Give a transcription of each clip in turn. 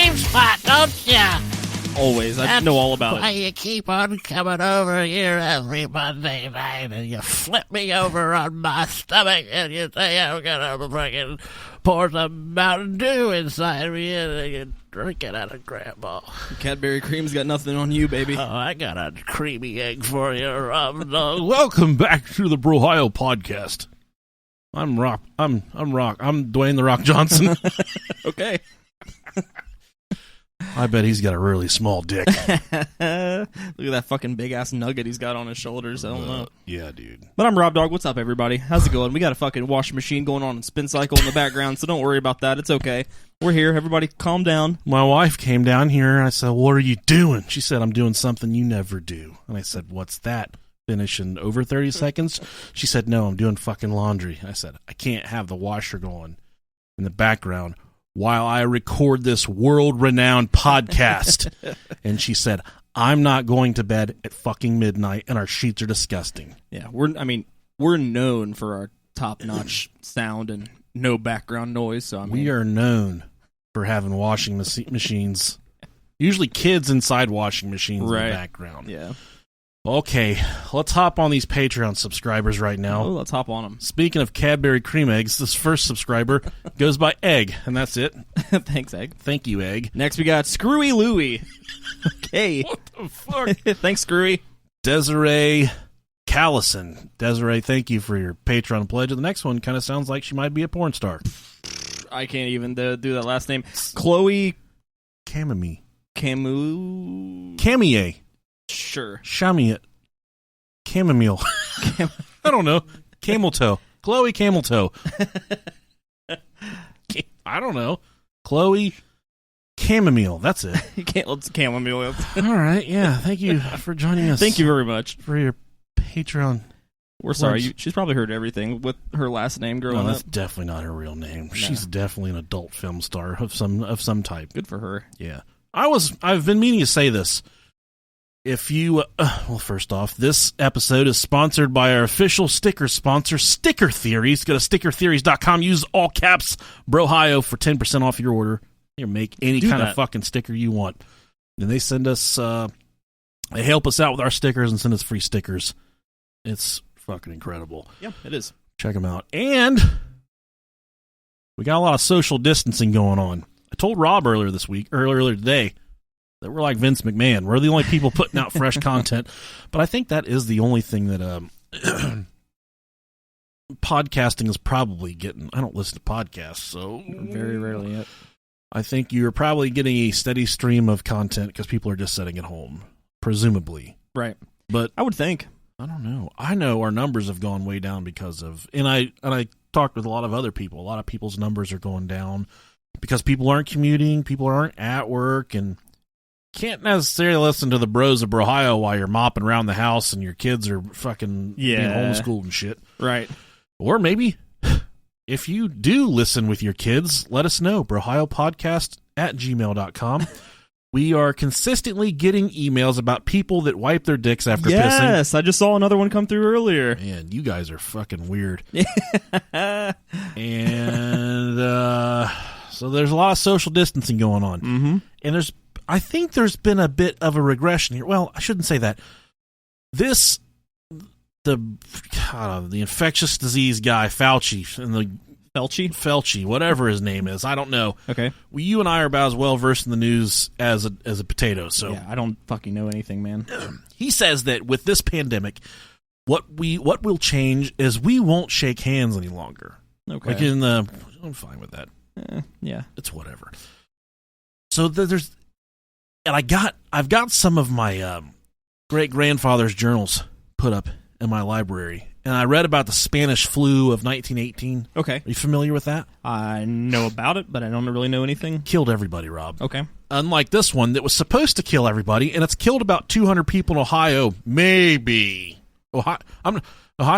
same spot, don't ya? Always. I know all about Why it. you keep on coming over here every Monday night and you flip me over on my stomach and you say I'm gonna freaking pour some Mountain Dew inside me and then you drink it out of Grandma. Cadbury cream's got nothing on you, baby. Oh, I got a creamy egg for you, Rob. Welcome back to the Brohio podcast. I'm Rock. I'm Dwayne the Rock Johnson. Okay. I bet he's got a really small dick. Look at that fucking big ass nugget he's got on his shoulders. I don't know. Yeah, dude. But I'm Rob Dog. What's up, everybody? How's it going? We got a fucking washing machine going on and spin cycle in the background, so don't worry about that. It's okay. We're here. Everybody calm down. My wife came down here and I said, "What are you doing?" She said, "I'm doing something you never do." And I said, "What's that?" Finish in over 30 seconds. She said, "No, I'm doing fucking laundry." I said, "I can't have the washer going in the background while I record this world-renowned podcast." And she said, "I'm not going to bed at fucking midnight, and our sheets are disgusting." Yeah, we're known for our top-notch sound and no background noise. So we are known for having washing machines, usually kids inside washing machines in the background. Yeah. Okay, let's hop on these Patreon subscribers right now. Oh, let's hop on them. Speaking of Cadbury cream eggs, this first subscriber goes by Egg, and that's it. Thanks, Egg. Thank you, Egg. Next, we got Screwy Louie. Okay. What the fuck? Thanks, Screwy. Desiree Callison. Desiree, thank you for your Patreon pledge. The next one kind of sounds like she might be a porn star. I can't even do that last name. Chloe Camille. Camille. Sure. Chamille. Chamomile. I don't know. Camel toe. Chloe Camel toe. I don't know. Chloe Chamomile. That's it. Let's chamomile. All right. Yeah. Thank you for joining us. Thank you very much for your Patreon. We're sorry. She's probably heard everything with her last name growing that's up. definitely not her real name. No. She's definitely an adult film star of some type. Good for her. Yeah. I've been meaning to say this. If you, well, first off, this episode is sponsored by our official sticker sponsor, Sticker Theories. Go to stickertheories.com. Use all caps Brohio for 10% off your order. You make any kind of fucking sticker you want. And they send us, they help us out with our stickers and send us free stickers. It's fucking incredible. Yeah, it is. Check them out. And we got a lot of social distancing going on. I told Rob earlier today, that we're like Vince McMahon. We're the only people putting out fresh content. But I think that is the only thing that podcasting is probably getting. I don't listen to podcasts, so very rarely yet. I think you're probably getting a steady stream of content because people are just sitting at home, presumably. Right. But I would think. I don't know. I know our numbers have gone way down because of, and I talked with a lot of other people. A lot of people's numbers are going down because people aren't commuting, people aren't at work, and can't necessarily listen to the bros of Brohio while you're mopping around the house and your kids are fucking being homeschooled and shit. Right. Or maybe if you do listen with your kids, let us know. BrohioPodcast@gmail.com. We are consistently getting emails about people that wipe their dicks after pissing. Yes, I just saw another one come through earlier. Man, you guys are fucking weird. And so there's a lot of social distancing going on. Mm-hmm. And I think there's been a bit of a regression here. Well, I shouldn't say that. The infectious disease guy, Fauci, and the Felci, whatever his name is, I don't know. Okay. Well, you and I are about as well versed in the news as a potato. So yeah, I don't fucking know anything, man. He says that with this pandemic, what will change is we won't shake hands any longer. Okay. Like I'm fine with that. Yeah, it's whatever. So there's. And I've got some of my great grandfather's journals put up in my library, and I read about the Spanish flu of 1918. Okay, are you familiar with that? I know about it, but I don't really know anything. Killed everybody, Rob. Okay. Unlike this one that was supposed to kill everybody, and it's killed about 200 people in Ohio. Maybe Ohio.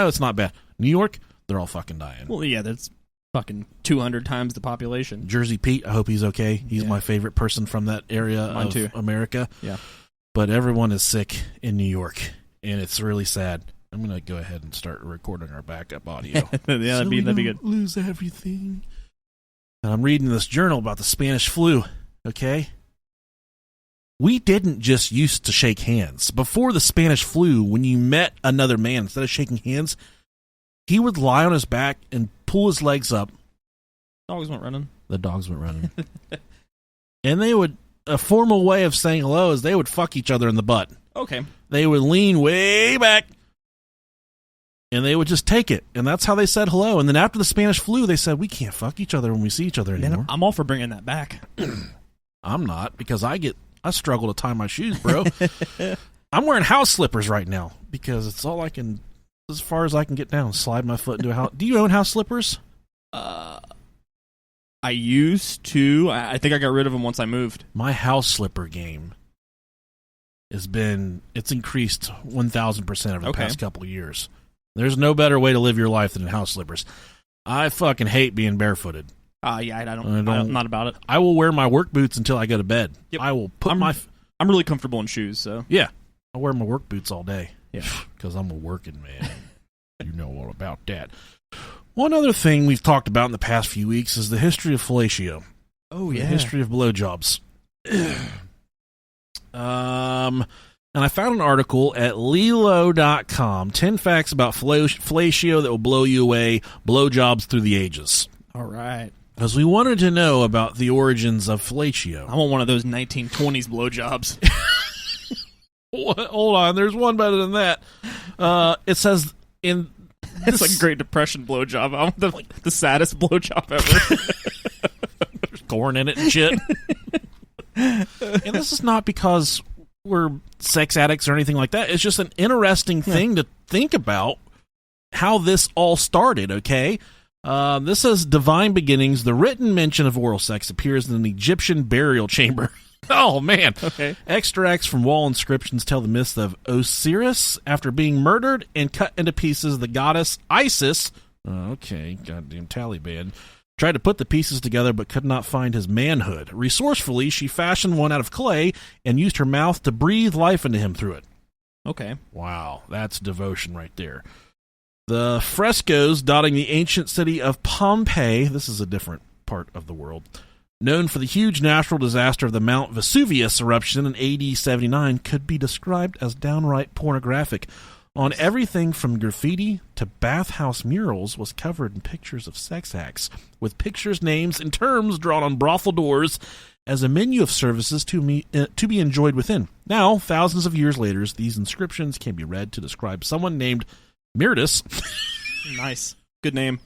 It's not bad. New York, they're all fucking dying. Well, yeah, that's fucking 200 times the population. Jersey Pete, I hope he's okay. He's my favorite person from that area of America. Yeah. But everyone is sick in New York, and it's really sad. I'm going to go ahead and start recording our backup audio. Yeah, that'd be good. Lose everything. And I'm reading this journal about the Spanish flu, okay? we didn't just used to shake hands. Before the Spanish flu, when you met another man, instead of shaking hands, he would lie on his back and pull his legs up. Dogs went running. The dogs went running. And they would, a formal way of saying hello is they would fuck each other in the butt. Okay. They would lean way back, and they would just take it. And that's how they said hello. And then after the Spanish flu, they said, we can't fuck each other when we see each other anymore. Man, I'm all for bringing that back. I'm not, because I struggle to tie my shoes, bro. I'm wearing house slippers right now because it's all I can, as far as I can get down, slide my foot into a house. Do you own house slippers? I used to. I think I got rid of them once I moved. My house slipper game it's increased 1,000% over the past couple of years. There's no better way to live your life than in house slippers. I fucking hate being barefooted. Yeah, I'm not about it. I will wear my work boots until I go to bed. Yep. I will put I'm really comfortable in shoes, so. Yeah. I wear my work boots all day. Yeah. Because I'm a working man. You know all about that. One other thing we've talked about in the past few weeks is the history of fellatio. Oh, yeah. The history of blowjobs. And I found an article at Lilo.com, 10 facts about fellatio that will blow you away, blowjobs through the ages. All right. Because we wanted to know about the origins of fellatio. I want one of those 1920s blowjobs. Hold on, there's one better than that. It says in... It's like Great Depression blowjob. I want the saddest blowjob ever. There's corn in it and shit. And this is not because we're sex addicts or anything like that. It's just an interesting thing to think about how this all started, okay? This says Divine Beginnings. The written mention of oral sex appears in an Egyptian burial chamber. Oh, man. Okay. Extracts from wall inscriptions tell the myth of Osiris. After being murdered and cut into pieces, the goddess Isis, goddamn Taliban, tried to put the pieces together but could not find his manhood. Resourcefully, she fashioned one out of clay and used her mouth to breathe life into him through it. Okay. Wow, that's devotion right there. The frescoes dotting the ancient city of Pompeii, this is a different part of the world, known for the huge natural disaster of the Mount Vesuvius eruption in AD 79, could be described as downright pornographic. On everything from graffiti to bathhouse murals was covered in pictures of sex acts, with pictures, names, and terms drawn on brothel doors as a menu of services to be enjoyed within. Now, thousands of years later, these inscriptions can be read to describe someone named Myrtis. Nice. Good name.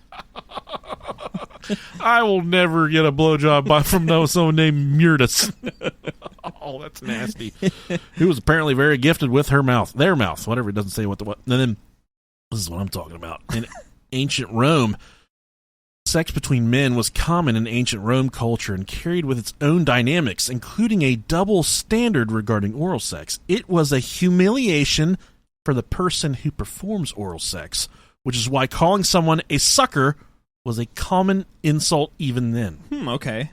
I will never get a blowjob from someone named Myrtis. Oh, that's nasty. Who was apparently very gifted with their mouth, whatever. It doesn't say what. And then this is what I'm talking about. In ancient Rome, sex between men was common in ancient Rome culture and carried with its own dynamics, including a double standard regarding oral sex. It was a humiliation for the person who performs oral sex, which is why calling someone a sucker was a common insult even then. Okay.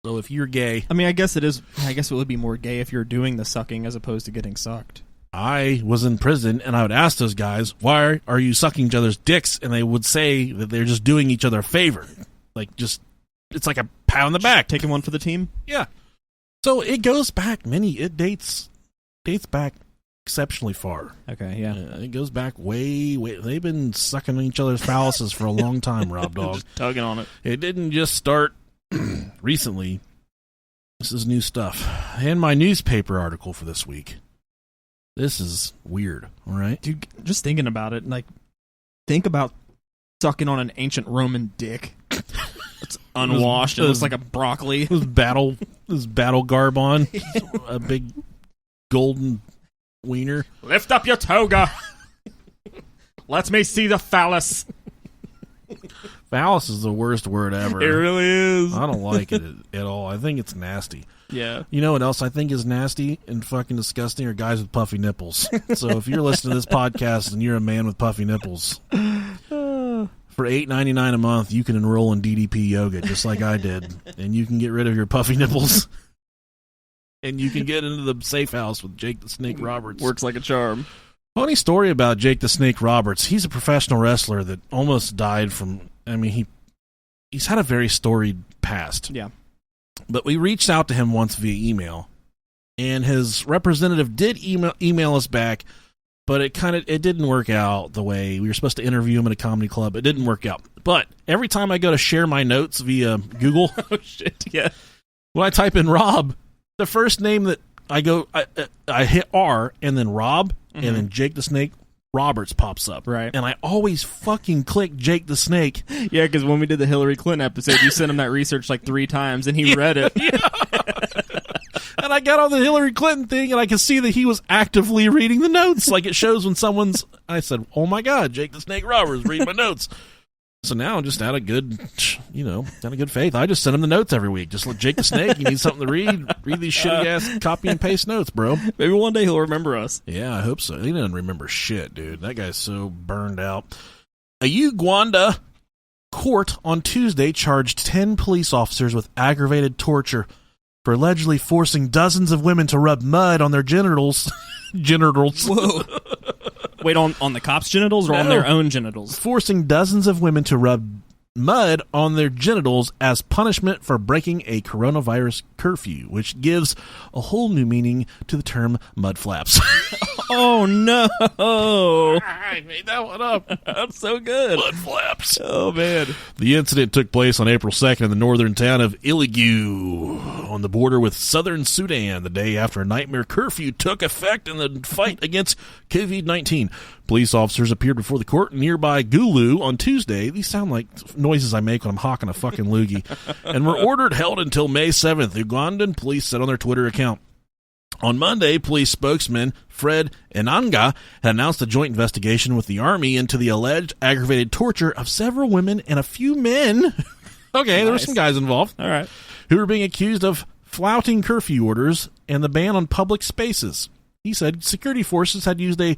So if you're gay... I mean, I guess it would be more gay if you're doing the sucking as opposed to getting sucked. I was in prison, and I would ask those guys, why are you sucking each other's dicks? And they would say that they're just doing each other a favor. It's like a pat on the back. Taking one for the team? Yeah. So it goes back it dates back exceptionally far. Okay, yeah. It goes back way. They've been sucking each other's phalluses for a long time, Rob Dog. Just tugging on it. It didn't just start recently. This is new stuff. In my newspaper article for this week, this is weird, all right? Dude, just thinking about it, think about sucking on an ancient Roman dick. It's unwashed. It looks like a broccoli. This battle garb on. A big golden wiener. Lift up your toga. Let me see the phallus. Phallus is the worst word ever. It really is. I don't like it at all. I think it's nasty. Yeah. You know what else I think is nasty and fucking disgusting are guys with puffy nipples. So if you're listening to this podcast and you're a man with puffy nipples, for $8.99 a month, you can enroll in DDP yoga just like I did, and you can get rid of your puffy nipples. And you can get into the safe house with Jake the Snake Roberts. Works like a charm. Funny story about Jake the Snake Roberts. He's a professional wrestler that almost died from... I mean, he's had a very storied past. Yeah. But we reached out to him once via email, and his representative did email us back, but it didn't work out the way we were supposed to interview him at a comedy club. It didn't work out. But every time I go to share my notes via Google, Oh shit! Yeah. when I type in Rob, the first name that I hit R and then Rob and then Jake the Snake Roberts pops up. Right. And I always fucking click Jake the Snake. Yeah, because when we did the Hillary Clinton episode, you sent him that research like 3 times, and he read it. And I got on the Hillary Clinton thing, and I could see that he was actively reading the notes. Like it shows when someone's... I said, oh my God, Jake the Snake Roberts reading my notes. So now, just out of good faith, I just send him the notes every week. Just let Jake the Snake, you need something to read these shitty-ass copy and paste notes, bro. Maybe one day he'll remember us. Yeah, I hope so. He doesn't remember shit, dude. That guy's so burned out. A Uganda court on Tuesday charged 10 police officers with aggravated torture for allegedly forcing dozens of women to rub mud on their genitals. Whoa. Wait, on the cops' genitals or on their own genitals? Forcing dozens of women to rub mud on their genitals as punishment for breaking a coronavirus curfew, which gives a whole new meaning to the term mud flaps. Oh, no. I made that one up. That's so good. Mud flaps. Oh, man. The incident took place on April 2nd in the northern town of Iligu on the border with southern Sudan, the day after a nightmare curfew took effect in the fight against COVID-19. Police officers appeared before the court in nearby Gulu on Tuesday. These sound like noises I make when I'm hawking a fucking loogie. And were ordered held until May 7th, Ugandan police said on their Twitter account. On Monday, police spokesman Fred Enanga had announced a joint investigation with the Army into the alleged aggravated torture of several women and a few men. Okay, There were some guys involved. All right. Who were being accused of flouting curfew orders and the ban on public spaces. He said security forces had used a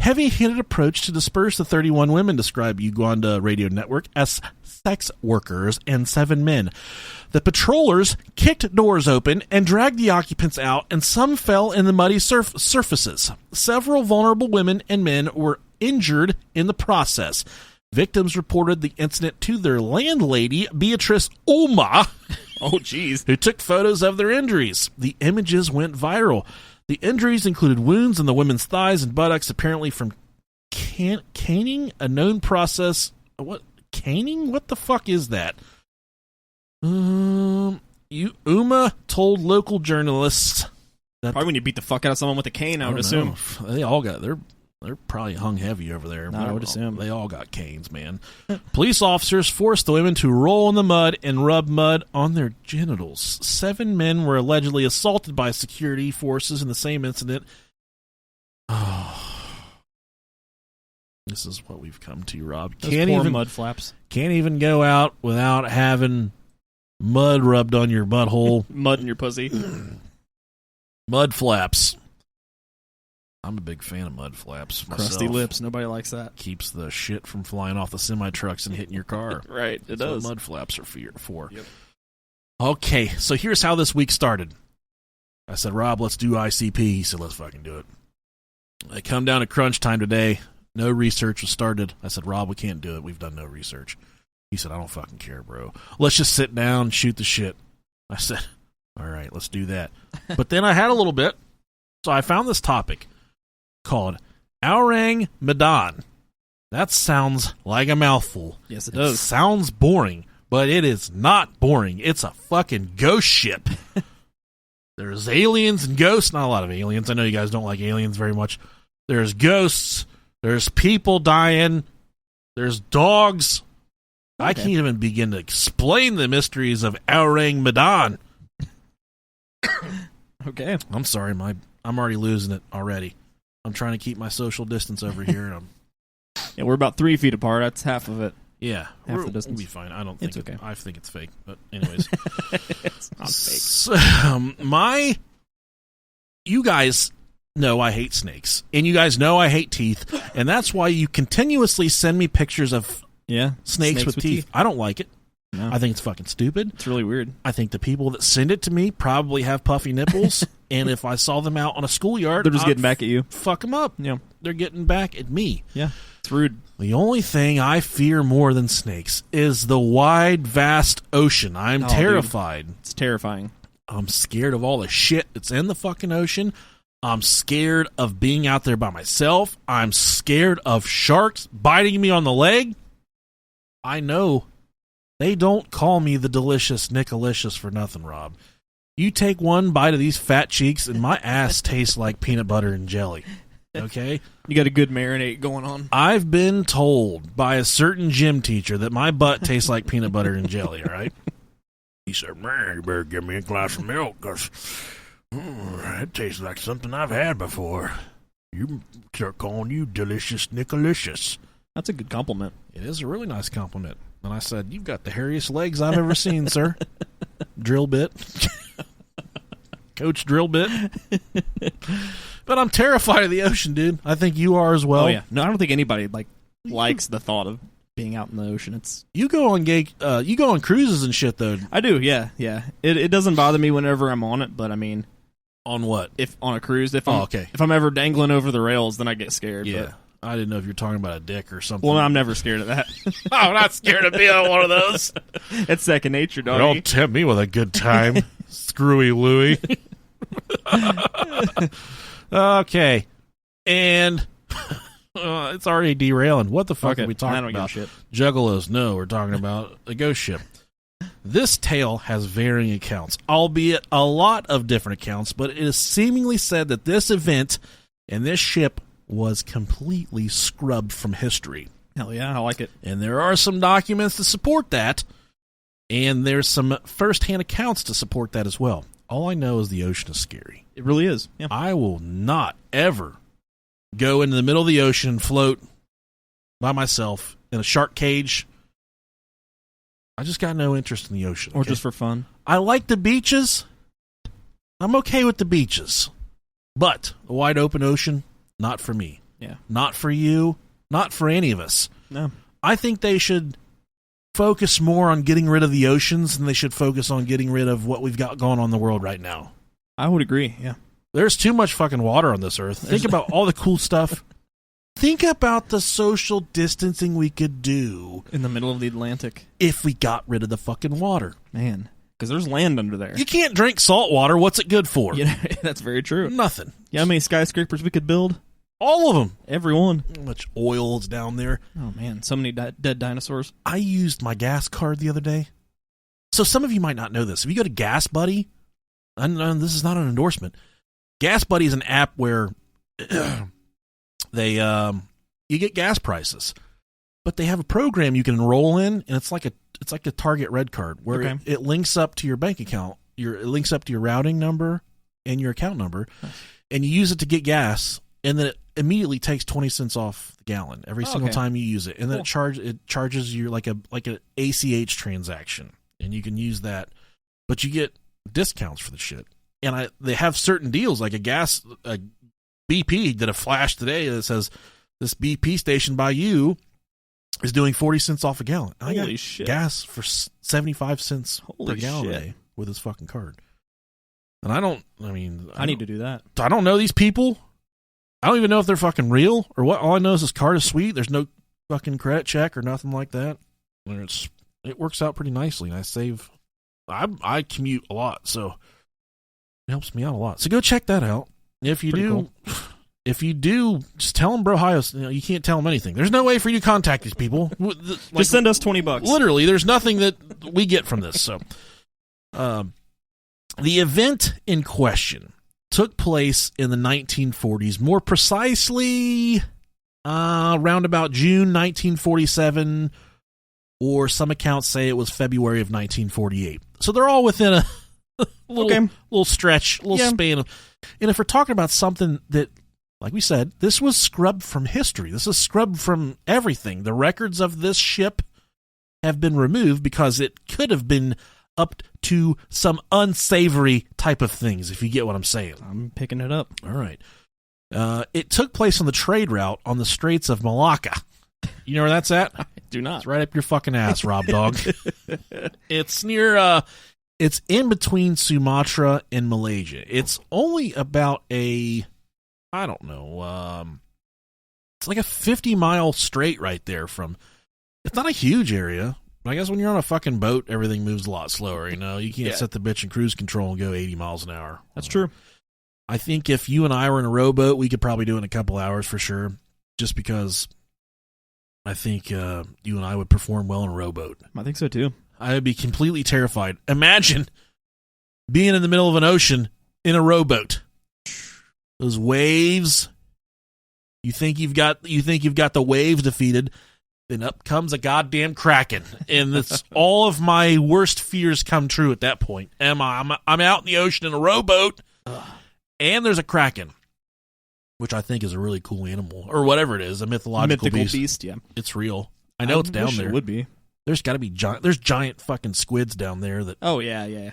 heavy-handed approach to disperse the 31 women described Uganda Radio Network as sex workers and 7 men. The patrollers kicked doors open and dragged the occupants out, and some fell in the muddy surfaces. Several vulnerable women and men were injured in the process. Victims reported the incident to their landlady, Beatrice Oma, Oh, jeez. who took photos of their injuries. The images went viral. The injuries included wounds in the women's thighs and buttocks, apparently from caning, a known process. What? Caning? What the fuck is that? Uma told local journalists that Probably when you beat the fuck out of someone with a cane, I would assume. they all got they're probably hung heavy over there. I would assume. They all got canes, man. Police officers forced the women to roll in the mud and rub mud on their genitals. 7 men were allegedly assaulted by security forces in the same incident. Oh, this is what we've come to, Rob. Those poor mud flaps. Can't even go out without having mud rubbed on your butthole. Mud in your pussy. Mud flaps. I'm a big fan of mud flaps myself. Crusty lips. Nobody likes that. Keeps the shit from flying off the semi-trucks and hitting your car. Right, That's does. what mud flaps are for. Yep. Okay, so here's how this week started. I said, Rob, let's do ICP. He said, let's fucking do it. I come down to crunch time today. No research was started. I said, Rob, we can't do it. We've done no research. He said, I don't fucking care, bro. Let's just sit down and shoot the shit. I said, all right, let's do that. But then I had a little bit, so I found this topic called Ourang Medan. That sounds like a mouthful. Yes, it does. Sounds boring, but it is not boring. It's a fucking ghost ship. There's aliens and ghosts. Not a lot of aliens. I know you guys don't like aliens very much. There's ghosts. There's people dying. There's dogs. Okay. I can't even begin to explain the mysteries of Ourang Medan. Okay. I'm sorry, I'm already losing it already. I'm trying to keep my social distance over here. Yeah, we're about 3 feet apart. That's half of it. Yeah, half the distance. We'll be fine. I don't think it's okay. I think it's fake, but anyways, it's not fake. So, you guys know I hate snakes, and you guys know I hate teeth, and that's why you continuously send me pictures of snakes with teeth. I don't like it. No. I think it's fucking stupid. It's really weird. I think the people that send it to me probably have puffy nipples, and if I saw them out on a schoolyard, they're just getting back at you. Fuck them up. Yeah, they're getting back at me. Yeah, it's rude. The only thing I fear more than snakes is the wide, vast ocean. I'm terrified. Dude. It's terrifying. I'm scared of all the shit that's in the fucking ocean. I'm scared of being out there by myself. I'm scared of sharks biting me on the leg. I know they don't call me the delicious Nickalicious for nothing, Rob. You take one bite of these fat cheeks and my ass tastes like peanut butter and jelly. Okay? You got a good marinade going on. I've been told by a certain gym teacher that my butt tastes like peanut butter and jelly, all right? He said, man, you better give me a glass of milk because it tastes like something I've had before. You start calling you delicious Nickalicious. That's a good compliment. It is a really nice compliment. And I said, you've got the hairiest legs I've ever seen, sir. Drill bit. Coach Drill bit. But I'm terrified of the ocean, dude. I think you are as well. Oh, yeah. No, I don't think anybody likes the thought of being out in the ocean. You go on cruises and shit, though. I do, yeah. It doesn't bother me whenever I'm on it, but I mean, on what? If on a cruise, if okay. If I'm ever dangling over the rails, then I get scared. Yeah. But, I didn't know if you're talking about a dick or something. well, I'm never scared of that. I'm not scared of being on one of those. It's second nature, dog. Don't tempt me with a good time, Screwy Louie. Okay. And it's already derailing. What the fuck are we talking about? I don't give a shit. Juggalos. No, we're talking about a ghost ship. This tale has varying accounts, albeit a lot of different accounts, but it is seemingly said that this event and this ship was completely scrubbed from history. Hell yeah, I like it. And there are some documents to support that, and there's some first-hand accounts to support that as well. All I know is the ocean is scary. It really is. Yeah. I will not ever go into the middle of the ocean and float by myself in a shark cage. I just got no interest in the ocean. Or just for fun. I like the beaches. I'm okay with the beaches. But a wide open ocean, not for me. Yeah. Not for you. Not for any of us. No. I think they should focus more on getting rid of the oceans than they should focus on getting rid of what we've got going on in the world right now. I would agree, yeah. There's too much fucking water on this earth. Think about all the cool stuff. Think about the social distancing we could do in the middle of the Atlantic if we got rid of the fucking water. Man, because there's land under there. You can't drink salt water. What's it good for? Yeah, that's very true. Nothing. You know how many skyscrapers we could build? All of them. Every one. How much oil is down there. Oh, man. So many dead dinosaurs. I used my gas card the other day. So some of you might not know this. If you go to Gas Buddy, and this is not an endorsement, Gas Buddy is an app where they you get gas prices, but they have a program you can enroll in, and it's like a Target Red Card where it links up to your bank account. It links up to your routing number and your account number, and you use it to get gas, and then it immediately takes 20 cents off the gallon every single time you use it, and then it charges you like an ACH transaction, and you can use that, but you get discounts for the shit. And they have certain deals, like a BP did a flash today that says this BP station by you is doing 40 cents off a gallon. I got gas for 75 cents per gallon today with his fucking card. And I need to do that. I don't know these people. I don't even know if they're fucking real or what. All I know is this card is sweet. There's no fucking credit check or nothing like that. It works out pretty nicely, and I commute a lot, so it helps me out a lot. So go check that out. If you do, just tell them Bro Hios. You can't tell them anything. There's no way for you to contact these people. Just send us $20. Literally, there's nothing that we get from this. So, the event in question took place in the 1940s, more precisely around about June 1947, or some accounts say it was February of 1948. So they're all within a little stretch, span of. And if we're talking about something that, like we said, this was scrubbed from history. This is scrubbed from everything. The records of this ship have been removed because it could have been up to some unsavory type of things, if you get what I'm saying. I'm picking it up. All right. It took place on the trade route on the Straits of Malacca. You know where that's at? I do not. It's right up your fucking ass, Rob Dog. It's near, it's in between Sumatra and Malaysia. It's only about it's like a 50-mile straight right there from, it's not a huge area. I guess when you're on a fucking boat, everything moves a lot slower, you know? You can't set the bitch in cruise control and go 80 miles an hour. That's true. I think if you and I were in a rowboat, we could probably do it in a couple hours for sure, just because I think you and I would perform well in a rowboat. I think so, too. I would be completely terrified. Imagine being in the middle of an ocean in a rowboat. Those waves. You think you've got the waves defeated, then up comes a goddamn kraken, and it's all of my worst fears come true at that point. I'm out in the ocean in a rowboat, and there's a kraken, which I think is a really cool animal, or whatever it is, a mythological beast. Yeah, it's real. I know it's down there. It would be. There's got to be giant fucking squids down there. That oh yeah.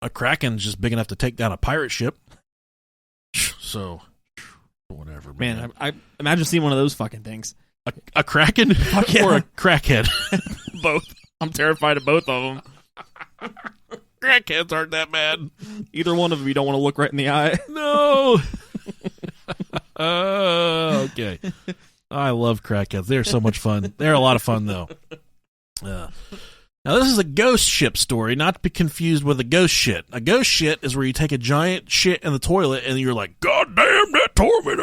A kraken's just big enough to take down a pirate ship. So. Whatever, man. I imagine seeing one of those fucking things. A kraken or a crackhead? Both. I'm terrified of both of them. Crackheads aren't that bad. Either one of them you don't want to look right in the eye. No. Okay. I love crackheads. They're so much fun. They're a lot of fun, though. Now, this is a ghost ship story, not to be confused with a ghost shit. A ghost shit is where you take a giant shit in the toilet and you're like, God damn, that tore my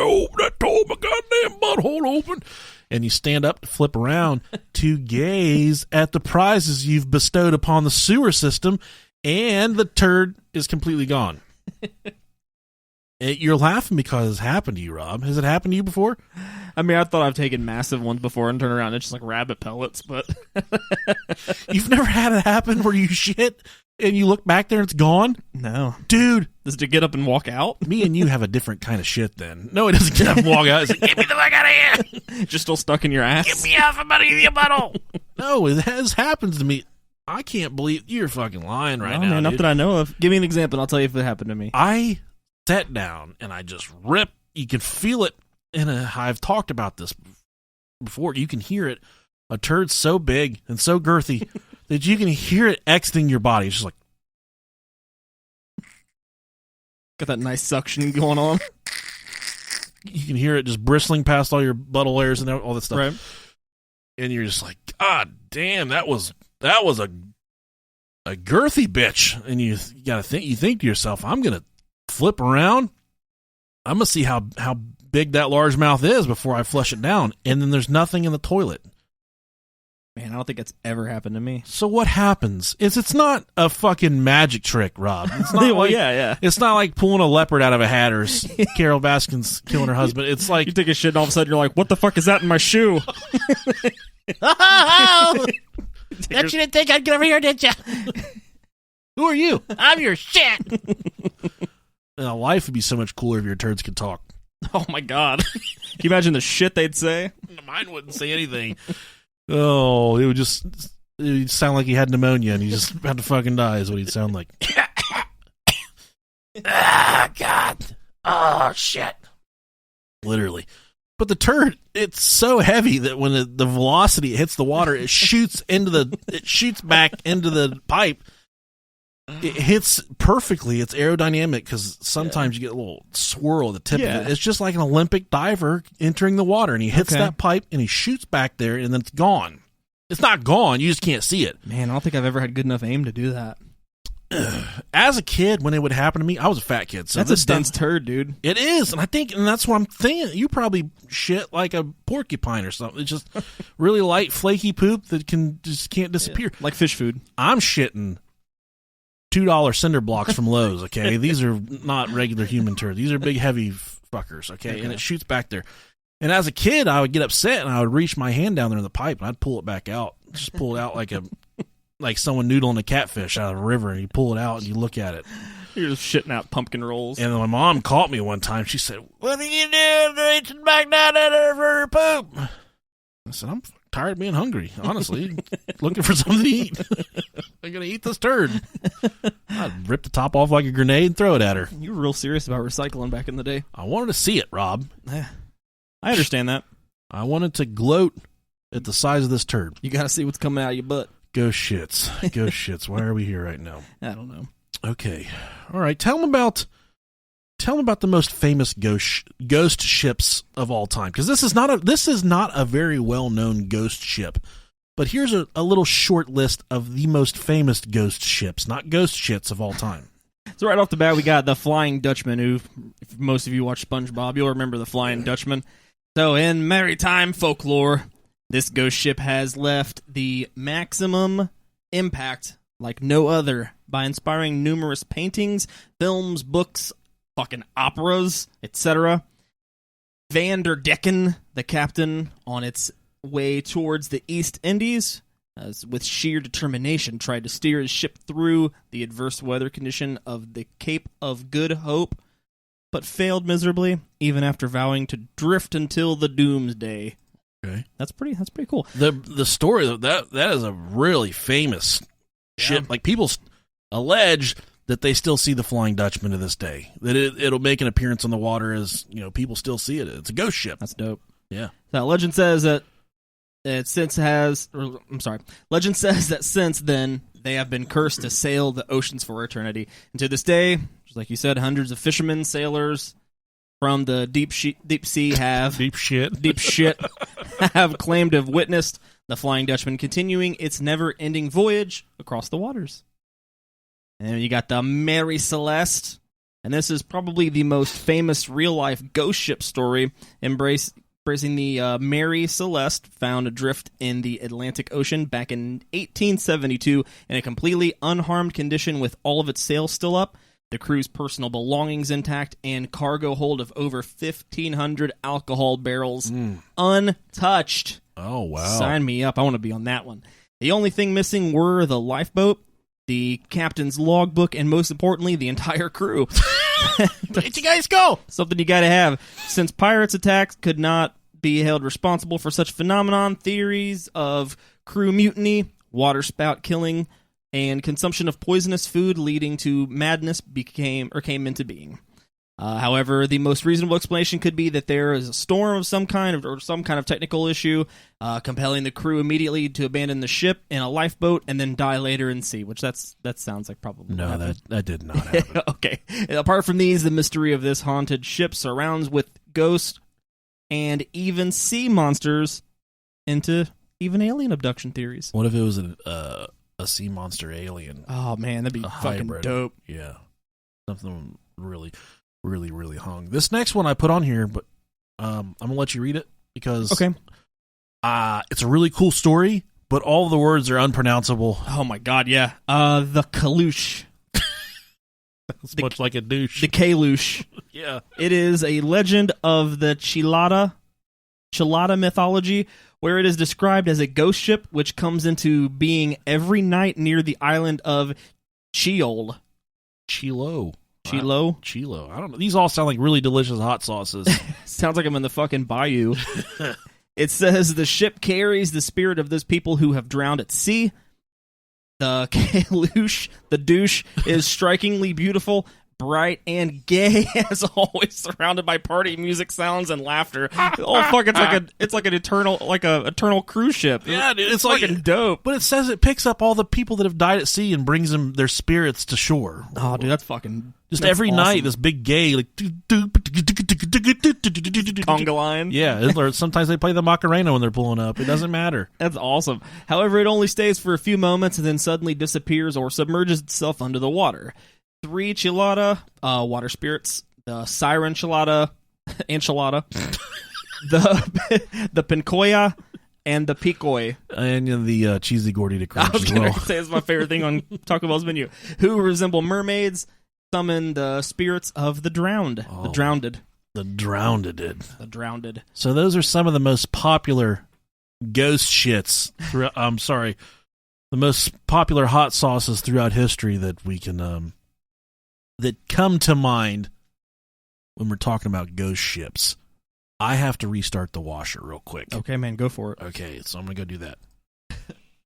goddamn butthole open. And you stand up to flip around to gaze at the prizes you've bestowed upon the sewer system, and the turd is completely gone. You're laughing because it's happened to you, Rob. Has it happened to you before? I mean, I thought I've taken massive ones before and turned around and it's just like rabbit pellets, but... You've never had it happen where you shit and you look back there and it's gone? No. Dude. Does it get up and walk out? Me and you have a different kind of shit then. No, it doesn't get up and walk out. It's like, get me the fuck out of here. Just still stuck in your ass? Get me off of your butthole. No, it happens to me. I can't believe you're fucking lying right now, man, not dude. that I know of. Give me an example and I'll tell you if it happened to me. I sat down and I just ripped. You could feel it. And I've talked about this before. You can hear it. A turd so big and so girthy that you can hear it exiting your body. It's just like... Got that nice suction going on. You can hear it just bristling past all your butthole hairs and all that stuff. Right. And you're just like, God damn, that was a girthy bitch. And you think to yourself, I'm going to flip around. I'm going to see how big that large mouth is before I flush it down. And then there's nothing in the toilet. Man, I don't think it's ever happened to me. So what happens is it's not a fucking magic trick, Rob. It's not well, yeah. It's not like pulling a leopard out of a hat or Carol Baskin's killing her husband. It's like you take a shit and all of a sudden you're like, what the fuck is that in my shoe? Oh, bet you didn't think I'd get over here, did you? Who are you? I'm your shit. Now, life would be so much cooler if your turds could talk. Oh my God. Can you imagine the shit they'd say? Mine wouldn't say anything. Oh, it would sound like he had pneumonia and he just had to fucking die is what he'd sound like. Ah, God. Oh, shit. Literally. But the turd, it's so heavy that when the velocity hits the water, it shoots back into the pipe. It hits perfectly. It's aerodynamic because sometimes you get a little swirl at the tip of it. It's just like an Olympic diver entering the water, and he hits that pipe, and he shoots back there, and then it's gone. It's not gone. You just can't see it. Man, I don't think I've ever had good enough aim to do that. As a kid, when it would happen to me, I was a fat kid. So that's a dense turd, dude. It is, and that's what I'm thinking. You probably shit like a porcupine or something. It's just really light, flaky poop that can't disappear. Yeah, like fish food. I'm shitting $2 cinder blocks from Lowe's, okay? These are not regular human turds. These are big, heavy fuckers, okay? And it shoots back there. And as a kid, I would get upset, and I would reach my hand down there in the pipe, and I'd pull it back out. Just pull it out like someone noodling a catfish out of a river, and you pull it out, and you look at it. You're just shitting out pumpkin rolls. And my mom caught me one time. She said, "What are you doing reaching back down at her for her poop?" I said, "I'm tired of being hungry, honestly. Looking for something to eat. I'm going to eat this turd." I'd rip the top off like a grenade and throw it at her. You were real serious about recycling back in the day. I wanted to see it, Rob. Yeah, I understand that. I wanted to gloat at the size of this turd. You got to see what's coming out of your butt. Go shits. Go shits. Why are we here right now? I don't know. Okay. All right. Tell them about the most famous ghost ships of all time, because this is not a very well known ghost ship. But here's a little short list of the most famous ghost ships, not ghost shits of all time. So right off the bat, we got the Flying Dutchman, who, if most of you watch SpongeBob, you'll remember the Flying Dutchman. So in maritime folklore, this ghost ship has left the maximum impact like no other by inspiring numerous paintings, films, books, fucking operas, etc. Van der Decken, the captain, on its way towards the East Indies, with sheer determination tried to steer his ship through the adverse weather condition of the Cape of Good Hope, but failed miserably, even after vowing to drift until the doomsday. Okay, that's pretty cool. The story that is a really famous ship. Like, people allege that they still see the Flying Dutchman to this day. That it'll make an appearance on the water as, people still see it. It's a ghost ship. That's dope. Yeah. Now, legend says that legend says that since then they have been cursed to sail the oceans for eternity. And to this day, just like you said, hundreds of fishermen, sailors from the deep sea have deep shit have claimed to have witnessed the Flying Dutchman continuing its never-ending voyage across the waters. And then you got the Mary Celeste, and this is probably the most famous real-life ghost ship story, embracing the Mary Celeste, found adrift in the Atlantic Ocean back in 1872 in a completely unharmed condition with all of its sails still up, the crew's personal belongings intact, and cargo hold of over 1,500 alcohol barrels untouched. Oh, wow. Sign me up. I want to be on that one. The only thing missing were the lifeboat, the captain's logbook, and most importantly, the entire crew. Where'd you guys go? Something you gotta have. Since pirates' attacks could not be held responsible for such phenomenon, theories of crew mutiny, waterspout killing, and consumption of poisonous food leading to madness came into being. However, the most reasonable explanation could be that there is a storm of some kind, or some kind of technical issue, compelling the crew immediately to abandon the ship in a lifeboat and then die later in sea. Which that sounds like probably no, that did not happen. Okay. Apart from these, the mystery of this haunted ship surrounds with ghosts and even sea monsters, into even alien abduction theories. What if it was a sea monster alien? Oh man, that'd be fucking hybrid. dope. Yeah, something really hung. This next one I put on here, but I'm gonna let you read it because okay, it's a really cool story, but all of the words are unpronounceable. Oh my god, yeah. The Kalush. It's much like a douche. The Kalush. Yeah. It is a legend of the Chilada mythology, where it is described as a ghost ship which comes into being every night near the island of Chilo. Chilo. I don't know. These all sound like really delicious hot sauces. Sounds like I'm in the fucking bayou. It says the ship carries the spirit of those people who have drowned at sea. The Kalush, the douche, is strikingly beautiful, bright, and gay as always, surrounded by party music, sounds, and laughter. Oh fuck! It's like an eternal cruise ship. Yeah, dude, it's fucking dope. But it says it picks up all the people that have died at sea and brings them their spirits to shore. Oh, dude, that's fucking just every awesome. Night. This big gay like conga line. Yeah, or sometimes they play the Macarena when they're pulling up. It doesn't matter. That's awesome. However, it only stays for a few moments and then suddenly disappears or submerges itself under the water. 3 Chilada, water spirits, the Siren Chilada, enchilada, the Pincoya, and the Picoy. And the cheesy gordita crunch. I was going to say it's my favorite thing on Taco Bell's menu. Who resemble mermaids, summon the spirits of the drowned. Oh, the drowned. The drowned. The drowned. So those are some of the most popular ghost shits. The most popular hot sauces throughout history that we can that come to mind when we're talking about ghost ships. I have to restart the washer real quick. Okay, man, go for it. Okay, so I'm going to go do that.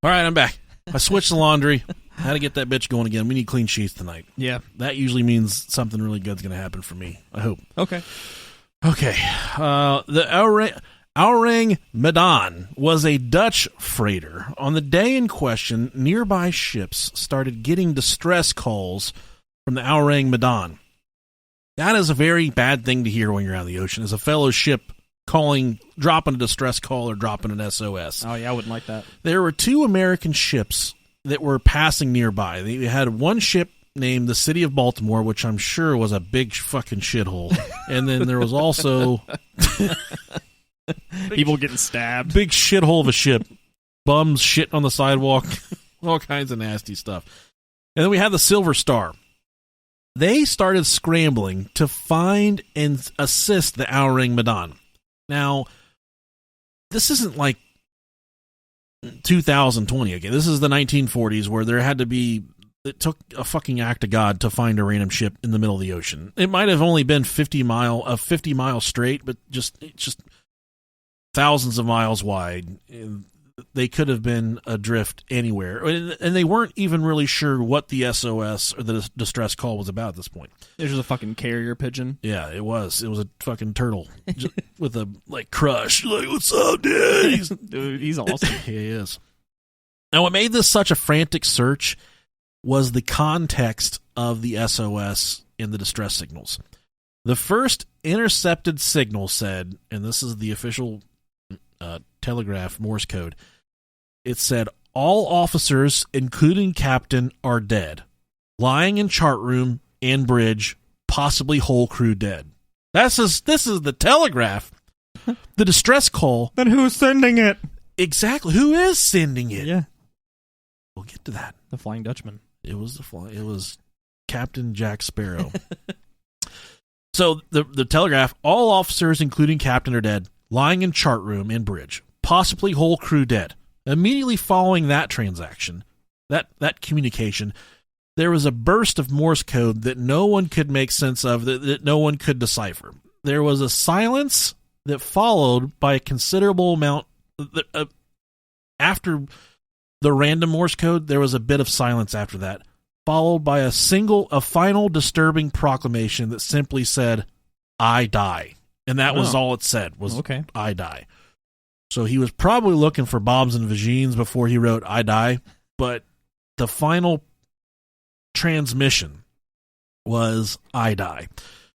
All right, I'm back. I switched the laundry. Had to get that bitch going again. We need clean sheets tonight. Yeah. That usually means something really good's going to happen for me. I hope. Okay. The Ourang Medan was a Dutch freighter. On the day in question, nearby ships started getting distress calls from the Ourang Medan. That is a very bad thing to hear when you're out in the ocean. As a fellow ship dropping a distress call or dropping an SOS. Oh, yeah, I wouldn't like that. There were 2 American ships that were passing nearby. They had one ship named the City of Baltimore, which I'm sure was a big fucking shithole. And then there was also people getting stabbed. Big shithole of a ship. Bums shitting on the sidewalk. All kinds of nasty stuff. And then we had the Silver Star. They started scrambling to find and assist the Ourang Medan. Now, this isn't like 2020 again. This is the 1940s where there had to be, it took a fucking act of God to find a random ship in the middle of the ocean. It might have only been 50 miles straight, but it's just thousands of miles wide. They could have been adrift anywhere. And they weren't even really sure what the SOS or the distress call was about at this point. It was a fucking carrier pigeon. Yeah, it was. It was a fucking turtle with a, crush. Like, what's up, dude? Dude, he's awesome. He is. Now, what made this such a frantic search was the context of the SOS and the distress signals. The first intercepted signal said, and this is the official telegraph Morse code, it said, all officers, including captain, are dead. Lying in chart room and bridge, possibly whole crew dead. This is the telegraph. The distress call. Then who's sending it? Exactly. Who is sending it? Yeah. We'll get to that. The Flying Dutchman. It was Captain Jack Sparrow. So the telegraph, all officers, including captain, are dead. Lying in chart room and bridge, possibly whole crew dead. Immediately following that transaction, that communication, there was a burst of Morse code that no one could make sense of, that no one could decipher. There was a silence that followed by a considerable amount. After the random Morse code, there was a bit of silence after that, followed by a final disturbing proclamation that simply said, I die. And that was all it said, was, okay. I die. So he was probably looking for bombs and vagines before he wrote, I die. But the final transmission was, I die.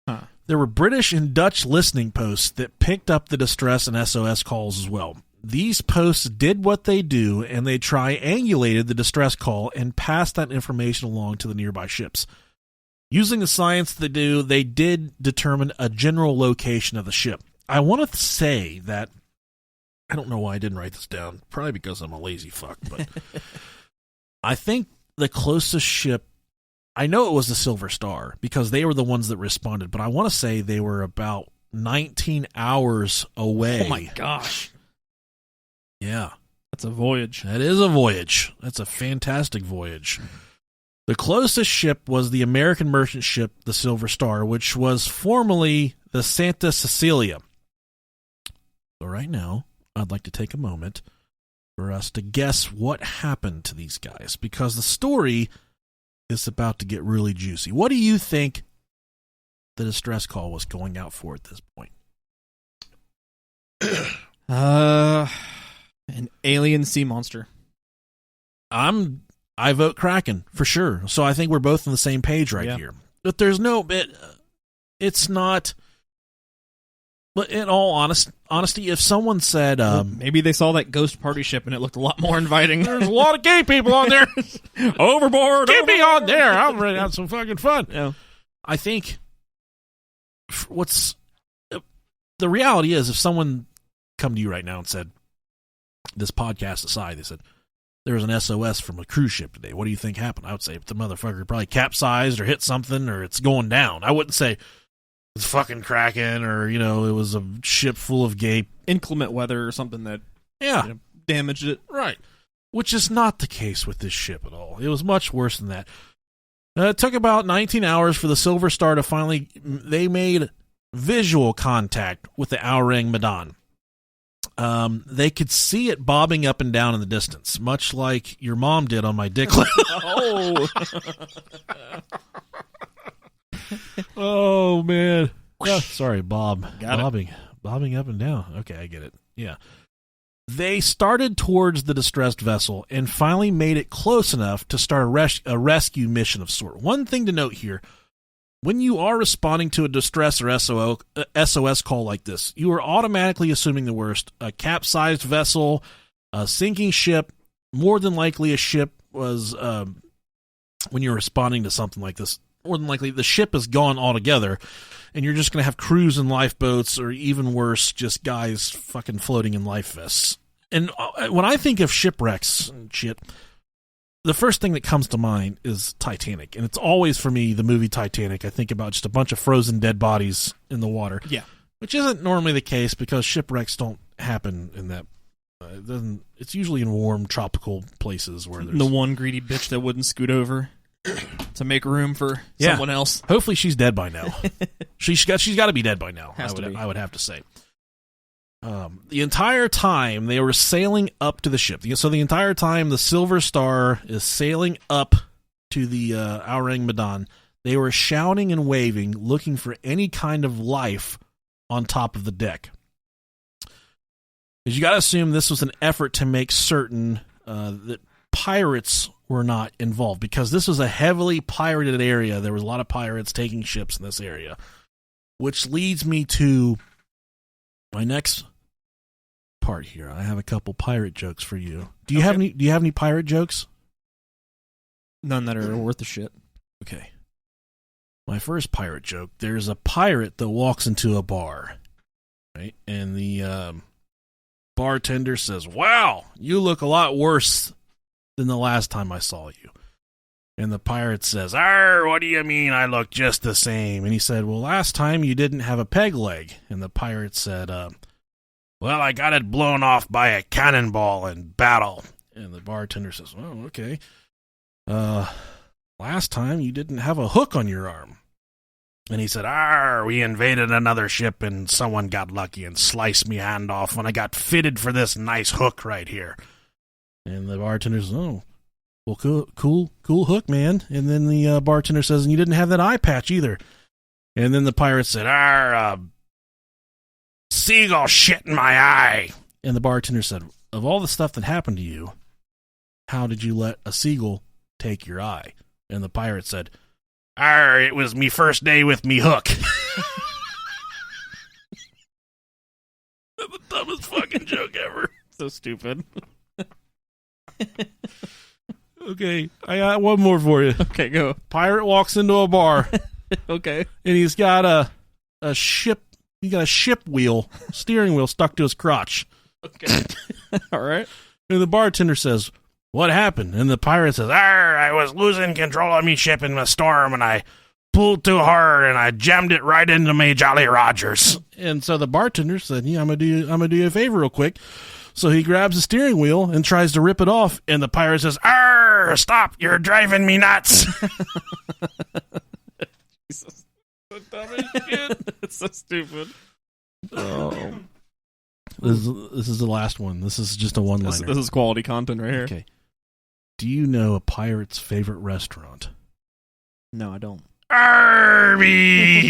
Huh. There were British and Dutch listening posts that picked up the distress and SOS calls as well. These posts did what they do, and they triangulated the distress call and passed that information along to the nearby ships. Using the science they do, they did determine a general location of the ship. I want to say that, I don't know why I didn't write this down, probably because I'm a lazy fuck, but I think the closest ship, I know it was the Silver Star, because they were the ones that responded, but I want to say they were about 19 hours away. Oh my gosh. Yeah. That's a voyage. That is a voyage. That's a fantastic voyage. The closest ship was the American merchant ship, the Silver Star, which was formerly the Santa Cecilia. So right now, I'd like to take a moment for us to guess what happened to these guys, because the story is about to get really juicy. What do you think the distress call was going out for at this point? An alien sea monster. I vote Kraken for sure. So I think we're both on the same page right here. But there's no bit. It's not. But in all honesty, if someone said, maybe they saw that ghost party ship and it looked a lot more inviting. There's a lot of gay people on there. Overboard. Get me on there. I'm ready to have some fucking fun. Yeah. I think the reality is, if someone come to you right now and said, this podcast aside, they said, there was an SOS from a cruise ship today. What do you think happened? I would say the motherfucker probably capsized or hit something or it's going down. I wouldn't say it's fucking Kraken or, it was a ship full of gay. Inclement weather or something that damaged it. Right. Which is not the case with this ship at all. It was much worse than that. It took about 19 hours for the Silver Star to finally, they made visual contact with the Ourang Medan. They could see it bobbing up and down in the distance, much like your mom did on my dick. Oh. Oh, man. Oh, sorry, Bob. Bobbing up and down. Okay, I get it. Yeah. They started towards the distressed vessel and finally made it close enough to start a rescue mission of sort. One thing to note here, when you are responding to a distress or SOS call like this, you are automatically assuming the worst. A capsized vessel, a sinking ship, more than likely a ship was, when you're responding to something like this, more than likely the ship is gone altogether, and you're just going to have crews in lifeboats, or even worse, just guys fucking floating in life vests. And when I think of shipwrecks and shit, the first thing that comes to mind is Titanic. And it's always, for me, the movie Titanic. I think about just a bunch of frozen dead bodies in the water. Yeah. Which isn't normally the case because shipwrecks don't happen in that. It's usually in warm, tropical places where there's... The one greedy bitch that wouldn't scoot over to make room for someone else. Hopefully she's dead by now. she's got to be dead by now, I would have to say. The entire time they were sailing up to the ship. So the entire time the Silver Star is sailing up to the Ourang Medan, they were shouting and waving, looking for any kind of life on top of the deck. Because you got to assume this was an effort to make certain that pirates were not involved, because this was a heavily pirated area. There was a lot of pirates taking ships in this area, which leads me to my next part here. I have a couple pirate jokes for you. Do you have any pirate jokes? None that are worth a shit. Okay. My first pirate joke, there's a pirate that walks into a bar, right? And the bartender says, "Wow, you look a lot worse than the last time I saw you." And the pirate says, "Arr, what do you mean I look just the same?" And he said, "Well, last time you didn't have a peg leg." And the pirate said, "Well, I got it blown off by a cannonball in battle." And the bartender says, "Oh, okay. Last time you didn't have a hook on your arm." And he said, "Arr, we invaded another ship and someone got lucky and sliced me hand off when I got fitted for this nice hook right here." And the bartender says, "Oh, well, cool hook, man." And then the bartender says, "And you didn't have that eye patch either." And then the pirate said, "Arr, seagull shit in my eye." And the bartender said, "Of all the stuff that happened to you, how did you let a seagull take your eye?" And the pirate said, "Arr, it was me first day with me hook." That's the dumbest fucking joke ever. So stupid. Okay, I got one more for you. Okay, go. Pirate walks into a bar. Okay. And he's got a ship. He got a ship wheel, steering wheel stuck to his crotch. Okay. All right. And the bartender says, "What happened?" And the pirate says, "Arr, I was losing control of me ship in the storm, and I pulled too hard, and I jammed it right into me Jolly Rogers." And so the bartender said, "Yeah, I'm gonna do you a favor real quick." So he grabs the steering wheel and tries to rip it off, and the pirate says, "Arr, stop! You're driving me nuts." Jesus. The dumbest shit. It's so stupid. Oh. This is the last one. This is just a one-liner. This is quality content right here. Okay. Do you know a pirate's favorite restaurant? No, I don't. Arby's!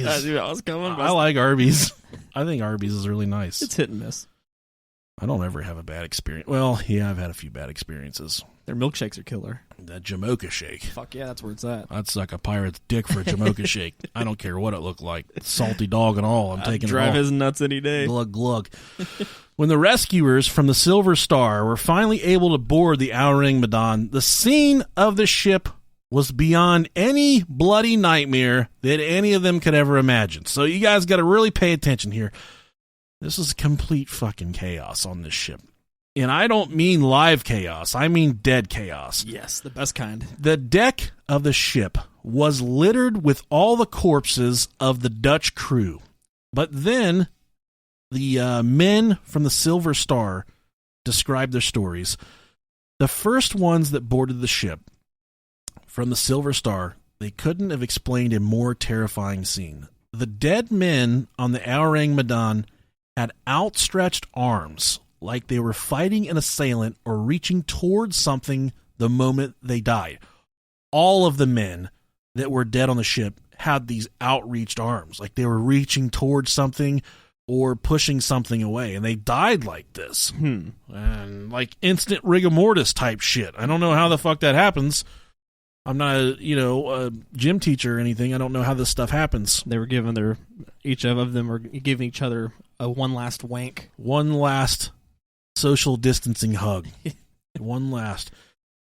I knew that was coming. I like Arby's. I think Arby's is really nice. It's hit and miss. I don't ever have a bad experience. Well, yeah, I've had a few bad experiences. Their milkshakes are killer. That Jamocha shake. Fuck yeah, that's where it's at. I'd suck a pirate's dick for a Jamocha shake. I don't care what it looked like. Salty dog and all. I'm taking it all. Drive his nuts any day. Glug, glug. When the rescuers from the Silver Star were finally able to board the Ourang Medan, the scene of the ship was beyond any bloody nightmare that any of them could ever imagine. So you guys got to really pay attention here. This is complete fucking chaos on this ship. And I don't mean live chaos. I mean dead chaos. Yes, the best kind. The deck of the ship was littered with all the corpses of the Dutch crew. But then the men from the Silver Star described their stories. The first ones that boarded the ship from the Silver Star, they couldn't have explained a more terrifying scene. The dead men on the Ourang Medan had outstretched arms like they were fighting an assailant or reaching towards something the moment they died. All of the men that were dead on the ship had these outreached arms, like they were reaching towards something or pushing something away, and they died like this. And like instant rigor mortis type shit. I don't know how the fuck that happens. I'm not a gym teacher or anything. I don't know how this stuff happens. They were giving each of them were giving each other a one last wank. One last social distancing hug. One last.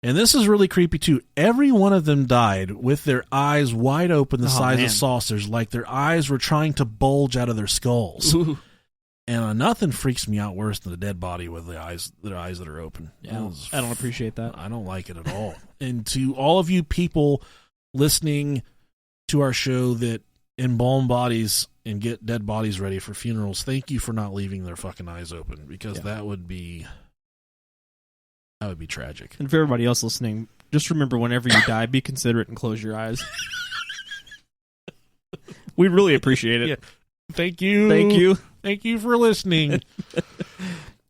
And this is really creepy, too. Every one of them died with their eyes wide open the size of saucers, like their eyes were trying to bulge out of their skulls. Ooh. And nothing freaks me out worse than a dead body with their eyes that are open. Yeah, I don't appreciate that. I don't like it at all. And to all of you people listening to our show that embalm bodies and get dead bodies ready for funerals, thank you for not leaving their fucking eyes open, because that would be tragic. And for everybody else listening, just remember, whenever you die, be considerate and close your eyes. We'd really appreciate it. Yeah. Thank you. Thank you. Thank you for listening.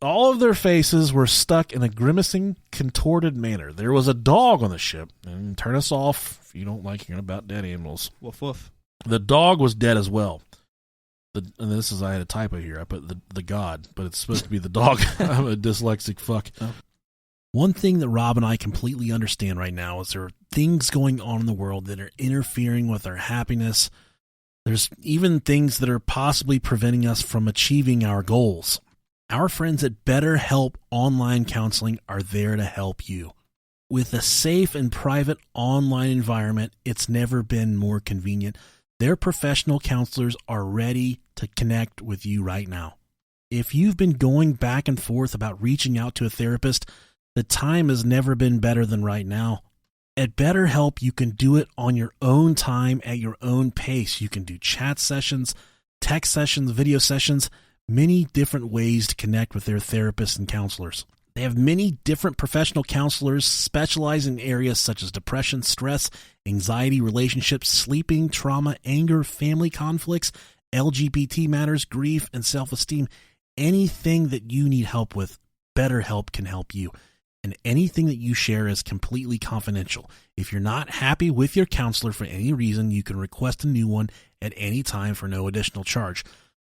All of their faces were stuck in a grimacing, contorted manner. There was a dog on the ship. And turn us off if you don't like hearing about dead animals. Woof woof. The dog was dead as well. And I had a typo here. I put the god, but it's supposed to be the dog. I'm a dyslexic fuck. Oh. One thing that Rob and I completely understand right now is there are things going on in the world that are interfering with our happiness. There's even things that are possibly preventing us from achieving our goals. Our friends at BetterHelp Online Counseling are there to help you. With a safe and private online environment, it's never been more convenient. Their professional counselors are ready to connect with you right now. If you've been going back and forth about reaching out to a therapist, the time has never been better than right now. At BetterHelp, you can do it on your own time at your own pace. You can do chat sessions, text sessions, video sessions, many different ways to connect with their therapists and counselors. They have many different professional counselors specializing in areas such as depression, stress, anxiety, relationships, sleeping, trauma, anger, family conflicts, LGBT matters, grief, and self-esteem. Anything that you need help with, BetterHelp can help you. And anything that you share is completely confidential. If you're not happy with your counselor for any reason, you can request a new one at any time for no additional charge.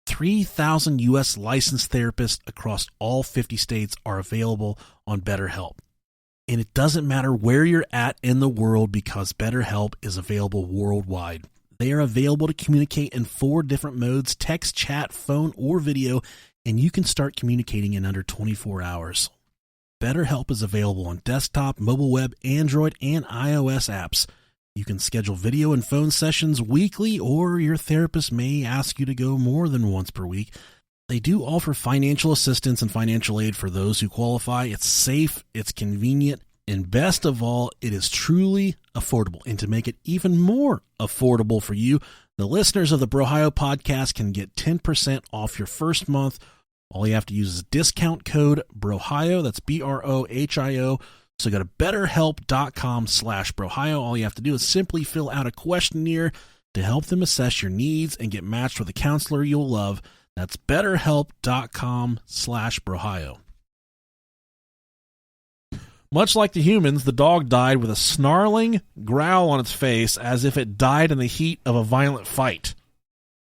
3,000 U.S. licensed therapists across all 50 states are available on BetterHelp. And it doesn't matter where you're at in the world, because BetterHelp is available worldwide. They are available to communicate in 4 different modes: text, chat, phone, or video, and you can start communicating in under 24 hours. BetterHelp is available on desktop, mobile web, Android, and iOS apps. You can schedule video and phone sessions weekly, or your therapist may ask you to go more than once per week. They do offer financial assistance and financial aid for those who qualify. It's safe, it's convenient, and best of all, it is truly affordable. And to make it even more affordable for you, the listeners of the Brohio podcast can get 10% off your first month. All you have to use is discount code BROHIO. That's BROHIO. So go to betterhelp.com/BROHIO. All you have to do is simply fill out a questionnaire to help them assess your needs and get matched with a counselor you'll love. That's betterhelp.com/BROHIO. Much like the humans, the dog died with a snarling growl on its face as if it died in the heat of a violent fight.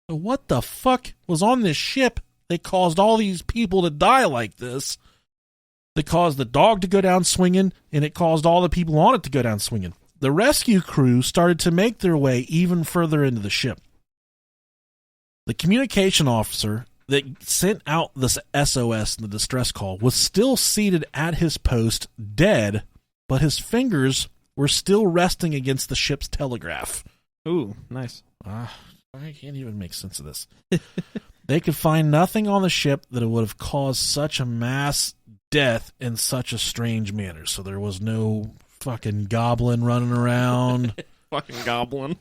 So what the fuck was on this ship that caused all these people to die like this? That caused the dog to go down swinging, and it caused all the people on it to go down swinging. The rescue crew started to make their way even further into the ship. The communication officer that sent out this SOS, the distress call, was still seated at his post, dead, but his fingers were still resting against the ship's telegraph. Ooh, nice. I can't even make sense of this. They could find nothing on the ship that would have caused such a mass death in such a strange manner. So there was no fucking goblin running around. Fucking goblin.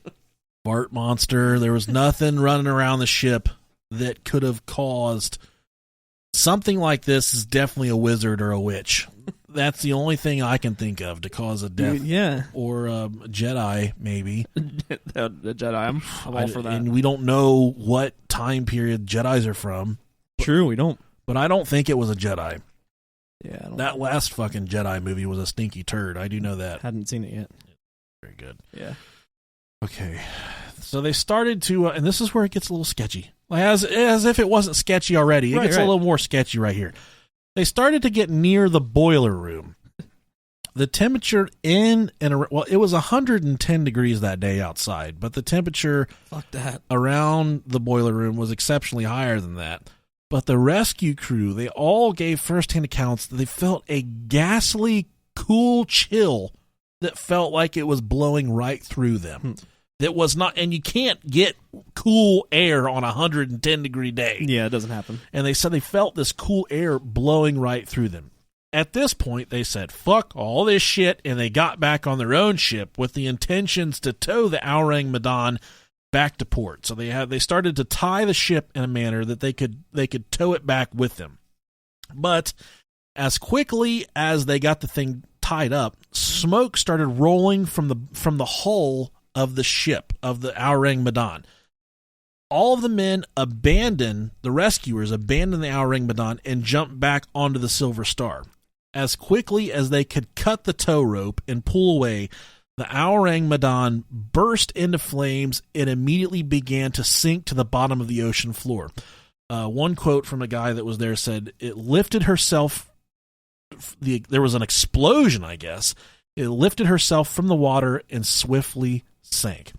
Fart monster. There was nothing running around the ship that could have caused something like this. Is definitely a wizard or a witch. That's the only thing I can think of to cause a death. Yeah. Or a Jedi, maybe. The Jedi. I'm all for that. And we don't know what time period Jedis are from. True, we don't. But I don't think it was a Jedi. Yeah. That last fucking Jedi movie was a stinky turd. I do know that. Hadn't seen it yet. Very good. Yeah. Okay. So they started to, and this is where it gets a little sketchy. As if it wasn't sketchy already. It gets a little more sketchy right here. They started to get near the boiler room. The temperature in and around, well, it was 110 degrees that day outside, but the temperature around the boiler room was exceptionally higher than that. But the rescue crew, they all gave firsthand accounts that they felt a ghastly, cool chill that felt like it was blowing right through them. That was not, and you can't get cool air on a 110-degree day. Yeah, it doesn't happen. And they said they felt this cool air blowing right through them. At this point, they said, fuck all this shit, and they got back on their own ship with the intentions to tow the Ourang Medan back to port. So they started to tie the ship in a manner that they could tow it back with them. But as quickly as they got the thing tied up, smoke started rolling from the hull of the ship, of the Ourang Medan. All of the men the rescuers abandoned the Ourang Medan and jumped back onto the Silver Star. As quickly as they could cut the tow rope and pull away, the Ourang Medan burst into flames and immediately began to sink to the bottom of the ocean floor. One quote from a guy that was there said, it lifted herself, there was an explosion, I guess. It lifted herself from the water and swiftly sank.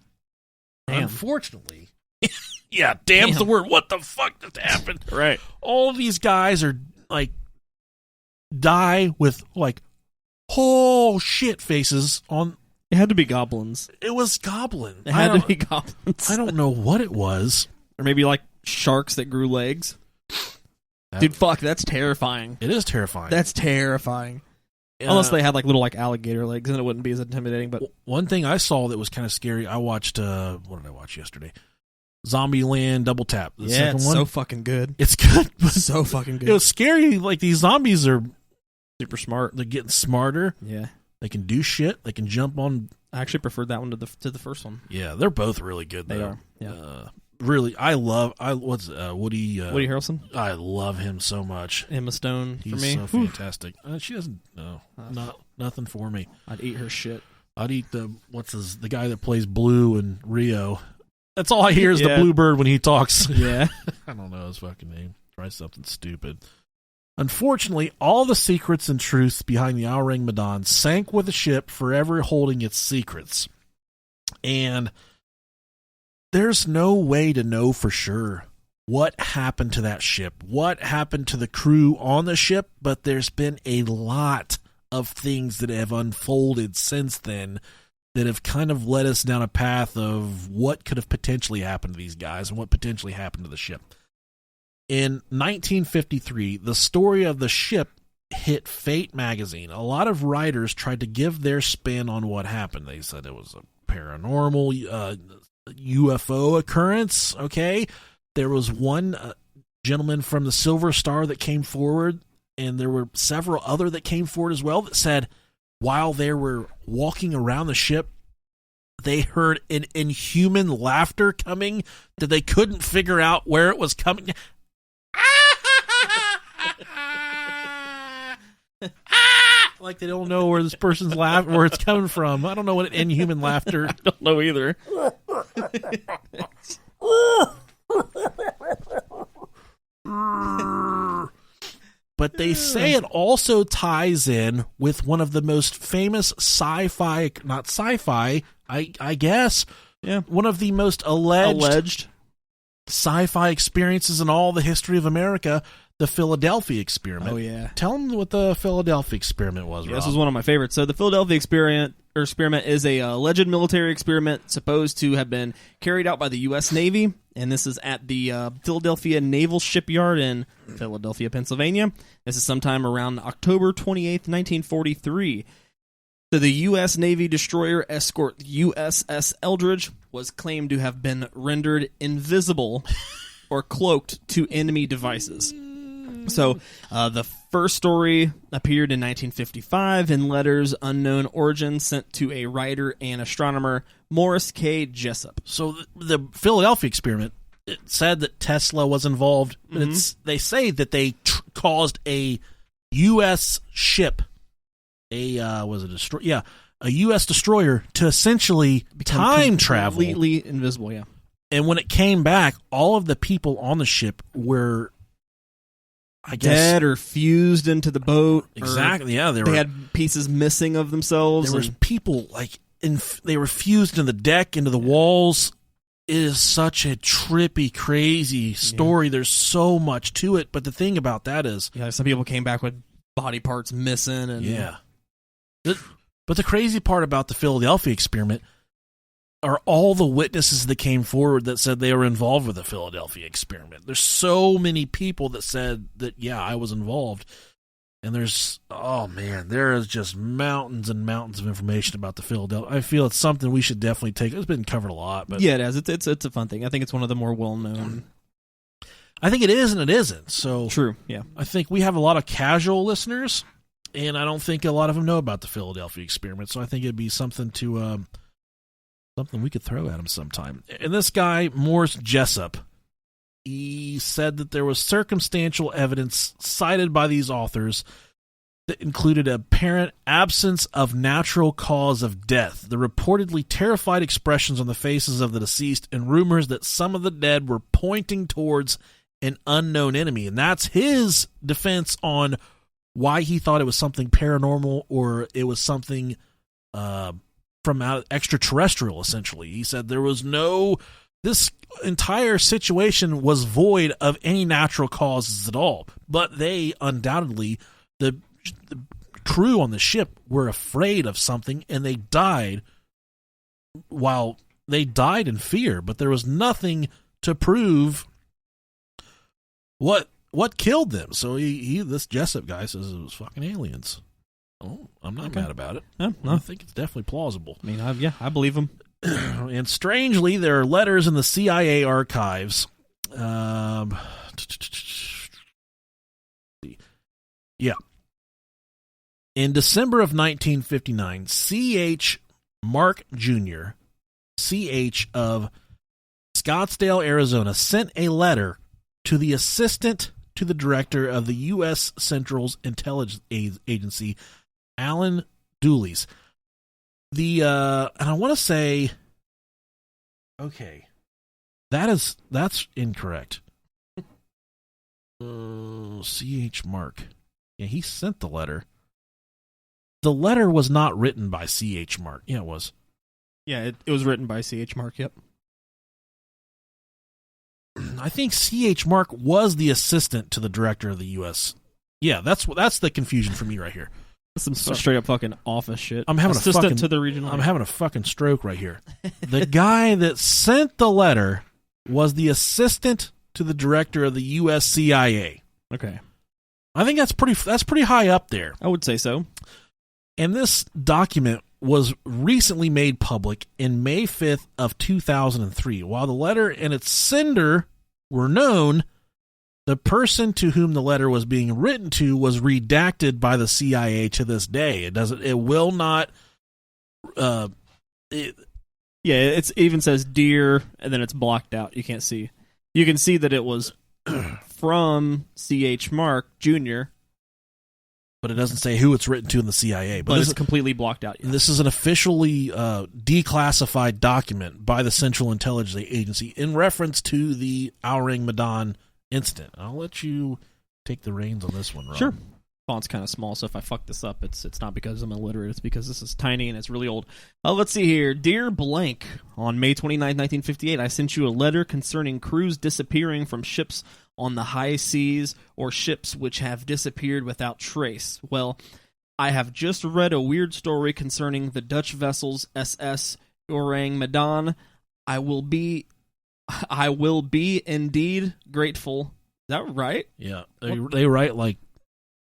Damn. Unfortunately, yeah, damn's the word. What the fuck just happened? Right. All of these guys are like, die with like, oh shit faces on. It had to be goblins. It was goblin. It had to be goblins. I don't know what it was. Or maybe like sharks that grew legs. Dude, fuck, that's terrifying. It is terrifying. That's terrifying. Unless they had like little like alligator legs, then it wouldn't be as intimidating. But one thing I saw that was kind of scary, I watched, what did I watch yesterday? Zombieland Double Tap. The second it's one. so fucking good. It's good. But so fucking good. It was scary. Like, these zombies are super smart. They're getting smarter. Yeah. They can do shit. They can jump on. I actually preferred that one to the first one. Yeah, they're both really good, though. They are. Yeah. Really, Woody Harrelson? I love him so much. Emma Stone for He's me. so fantastic. She doesn't, nothing for me. I'd eat her shit. I'd eat the guy that plays Blue in Rio. That's all I hear is the blue bird when he talks. Yeah. I don't know his fucking name. Try something stupid. Unfortunately, all the secrets and truths behind the Ourang Medan sank with the ship, forever holding its secrets. And there's no way to know for sure what happened to that ship, what happened to the crew on the ship, but there's been a lot of things that have unfolded since then that have kind of led us down a path of what could have potentially happened to these guys and what potentially happened to the ship. In 1953, the story of the ship hit Fate magazine. A lot of writers tried to give their spin on what happened. They said it was a paranormal UFO occurrence, okay? There was one gentleman from the Silver Star that came forward, and there were several other that came forward as well that said while they were walking around the ship, they heard an inhuman laughter coming that they couldn't figure out where it was coming. Like they don't know where this person's laughing, where it's coming from. I don't know what an inhuman laughter. I don't know either. But they say it also ties in with one of the most famous not sci-fi, I guess. Yeah. One of the most alleged sci-fi experiences in all the history of America, the Philadelphia experiment. Oh, yeah. Tell them what the Philadelphia experiment was, Rob. This was one of my favorites. So the Philadelphia experiment is a alleged military experiment supposed to have been carried out by the U.S. Navy, and this is at the Philadelphia Naval Shipyard in Philadelphia, Pennsylvania. This is sometime around October 28th, 1943. So the U.S. Navy destroyer escort USS Eldridge was claimed to have been rendered invisible or cloaked to enemy devices. So the first story appeared in 1955 in letters unknown origin sent to a writer and astronomer, Morris K. Jessup. So the Philadelphia experiment, it said that Tesla was involved. Mm-hmm. They say that they caused a U.S. ship, a U.S. destroyer to essentially time travel. Completely invisible, yeah. And when it came back, all of the people on the ship were I guess dead or fused into the boat. Exactly. Yeah, They had pieces missing of themselves. There was people like they were fused into the deck, into the walls. It is such a trippy, crazy story. There's so much to it, but the thing about that is, some people came back with body parts missing, and but the crazy part about the Philadelphia experiment are all the witnesses that came forward that said they were involved with the Philadelphia experiment. There's so many people that said that, yeah, I was involved. And there is just mountains and mountains of information about the Philadelphia. I feel it's something we should definitely take. It's been covered a lot, but yeah, it is. It's a fun thing. I think it's one of the more well-known. I think it is and it isn't. So true. Yeah, I think we have a lot of casual listeners, and I don't think a lot of them know about the Philadelphia experiment. So I think it'd be something to something we could throw at them sometime. And this guy, Morris Jessup, he said that there was circumstantial evidence cited by these authors that included apparent absence of natural cause of death, the reportedly terrified expressions on the faces of the deceased, and rumors that some of the dead were pointing towards an unknown enemy. And that's his defense on why he thought it was something paranormal or it was something from out extraterrestrial, essentially. He said there was this entire situation was void of any natural causes at all. But they undoubtedly, the crew on the ship were afraid of something, and they died in fear, but there was nothing to prove what killed them. So this Jessup guy says it was fucking aliens. Oh, I'm not mad about it. No. I think it's definitely plausible. I mean, I believe him. And strangely, there are letters in the CIA archives. Yeah. In December of 1959, C.H. Mark Jr., C.H. of Scottsdale, Arizona, sent a letter to the assistant to the director of the U.S. Central Intelligence Agency, Alan Dulles. And I want to say, okay, that's incorrect. C.H. Mark. Yeah, he sent the letter. The letter was not written by C.H. Mark. Yeah, it was. Yeah, it was written by C.H. Mark, yep. I think C.H. Mark was the assistant to the director of the U.S. Yeah, that's the confusion for me right here. That's some straight up fucking office shit. I'm having I'm having a fucking stroke right here. The guy that sent the letter was the assistant to the director of the U.S. CIA. Okay, I think that's pretty high up there. I would say so. And this document was recently made public in May 5th of 2003. While the letter and its sender were known, the person to whom the letter was being written to was redacted by the CIA to this day. It will not. It even says "Dear," and then it's blocked out. You can't see. You can see that it was from C.H. Mark Jr., but it doesn't say who it's written to in the CIA. But it's completely blocked out. Yeah. This is an officially declassified document by the Central Intelligence Agency in reference to the Ourang Medan incident. I'll let you take the reins on this one, Rob. Sure. Font's kind of small, so if I fuck this up, it's not because I'm illiterate. It's because this is tiny and it's really old. Let's see here. Dear Blank, on May 29, 1958, I sent you a letter concerning crews disappearing from ships on the high seas or ships which have disappeared without trace. Well, I have just read a weird story concerning the Dutch vessels SS Ourang Medan. I will be indeed grateful. Is that right? Yeah. They write like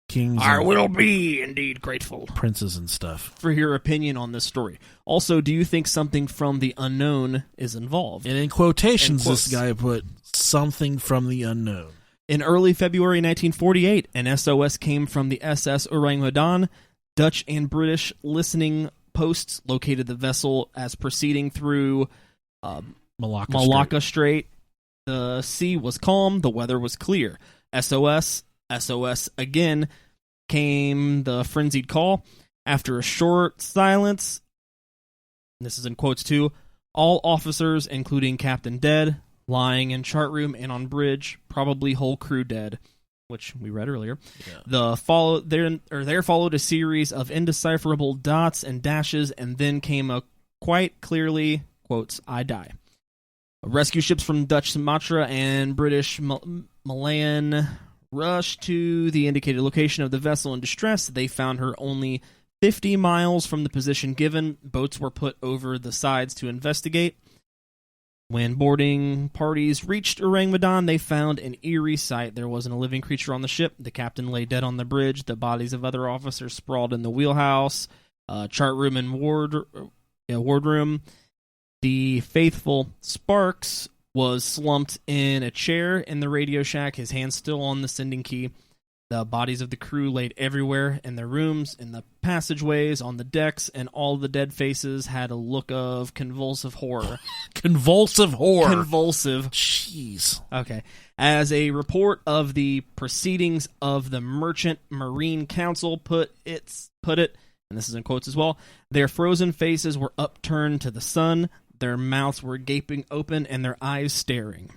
kings. I will be indeed grateful. Princes and stuff. For your opinion on this story. Also, do you think something from the unknown is involved? And in quotations, this guy put something from the unknown. In early February 1948, an SOS came from the SS Ourang Medan. Dutch and British listening posts located the vessel as proceeding through Malacca Strait. The sea was calm. The weather was clear. SOS again came the frenzied call. After a short silence, this is in quotes too, all officers, including captain, dead, lying in chart room and on bridge, probably whole crew dead. which we read earlier. Yeah. There followed a series of indecipherable dots and dashes, and then came a quite clearly, quotes, I die. Rescue ships from Dutch Sumatra and British Malayan rushed to the indicated location of the vessel in distress. They found her only 50 miles from the position given. Boats were put over the sides to investigate. When boarding parties reached Ourang Medan, they found an eerie sight. There wasn't a living creature on the ship. The captain lay dead on the bridge. The bodies of other officers sprawled in the wheelhouse, chart room, and wardroom. The faithful Sparks was slumped in a chair in the radio shack, his hand still on the sending key. The bodies of the crew laid everywhere, in their rooms, in the passageways, on the decks, and all the dead faces had a look of convulsive horror. Convulsive horror. Convulsive. Jeez. Okay. As a report of the proceedings of the Merchant Marine Council put it, and this is in quotes as well, their frozen faces were upturned to the sun, their mouths were gaping open, and their eyes staring.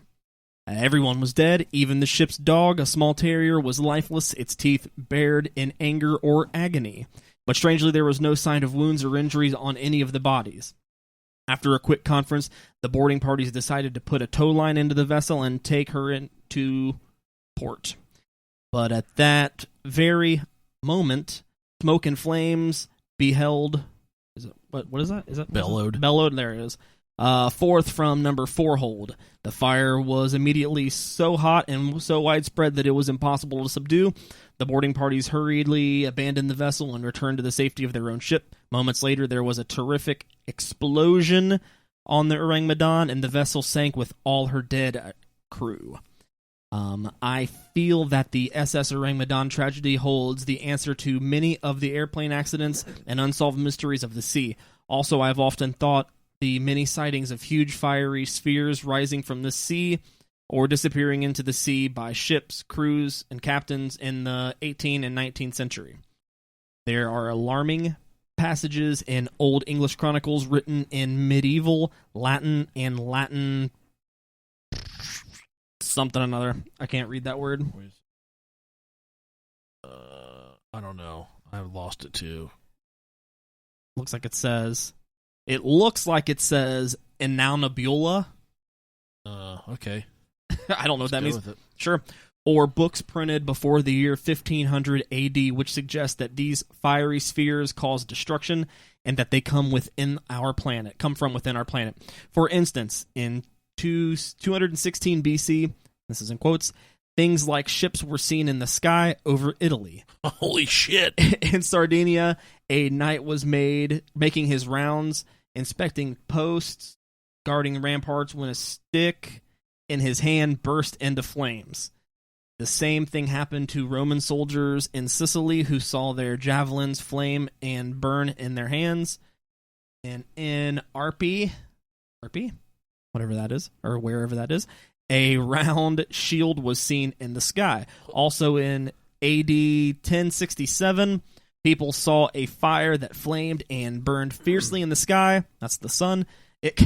Everyone was dead. Even the ship's dog, a small terrier, was lifeless, its teeth bared in anger or agony. But strangely, there was no sign of wounds or injuries on any of the bodies. After a quick conference, the boarding parties decided to put a tow line into the vessel and take her into port. But at that very moment, smoke and flames beheld... What is that? Is that Bellowed. Bellowed, there it is. Forth from number 4 hold. The fire was immediately so hot and so widespread that it was impossible to subdue. The boarding parties hurriedly abandoned the vessel and returned to the safety of their own ship. Moments later, there was a terrific explosion on the Ourang Medan, and the vessel sank with all her dead crew. I feel that the SS Ourang Medan tragedy holds the answer to many of the airplane accidents and unsolved mysteries of the sea. Also, I've often thought the many sightings of huge fiery spheres rising from the sea or disappearing into the sea by ships, crews, and captains in the 18th and 19th century. There are alarming passages in Old English chronicles written in medieval Latin and Latin something or another. I can't read that word. I don't know. I've lost it too. Looks like it says Inaunabula. Okay. I don't know what that means. With it. Sure. Or books printed before the year 1500 AD, which suggest that these fiery spheres cause destruction and that they come from within our planet. For instance, in 216 BC, this is in quotes, things like ships were seen in the sky over Italy. Holy shit. In Sardinia, a knight was making his rounds, inspecting posts, guarding ramparts when a stick in his hand burst into flames. The same thing happened to Roman soldiers in Sicily who saw their javelins flame and burn in their hands. And in Arpi, whatever that is, or wherever that is, a round shield was seen in the sky. Also in AD 1067, people saw a fire that flamed and burned fiercely in the sky. That's the sun. It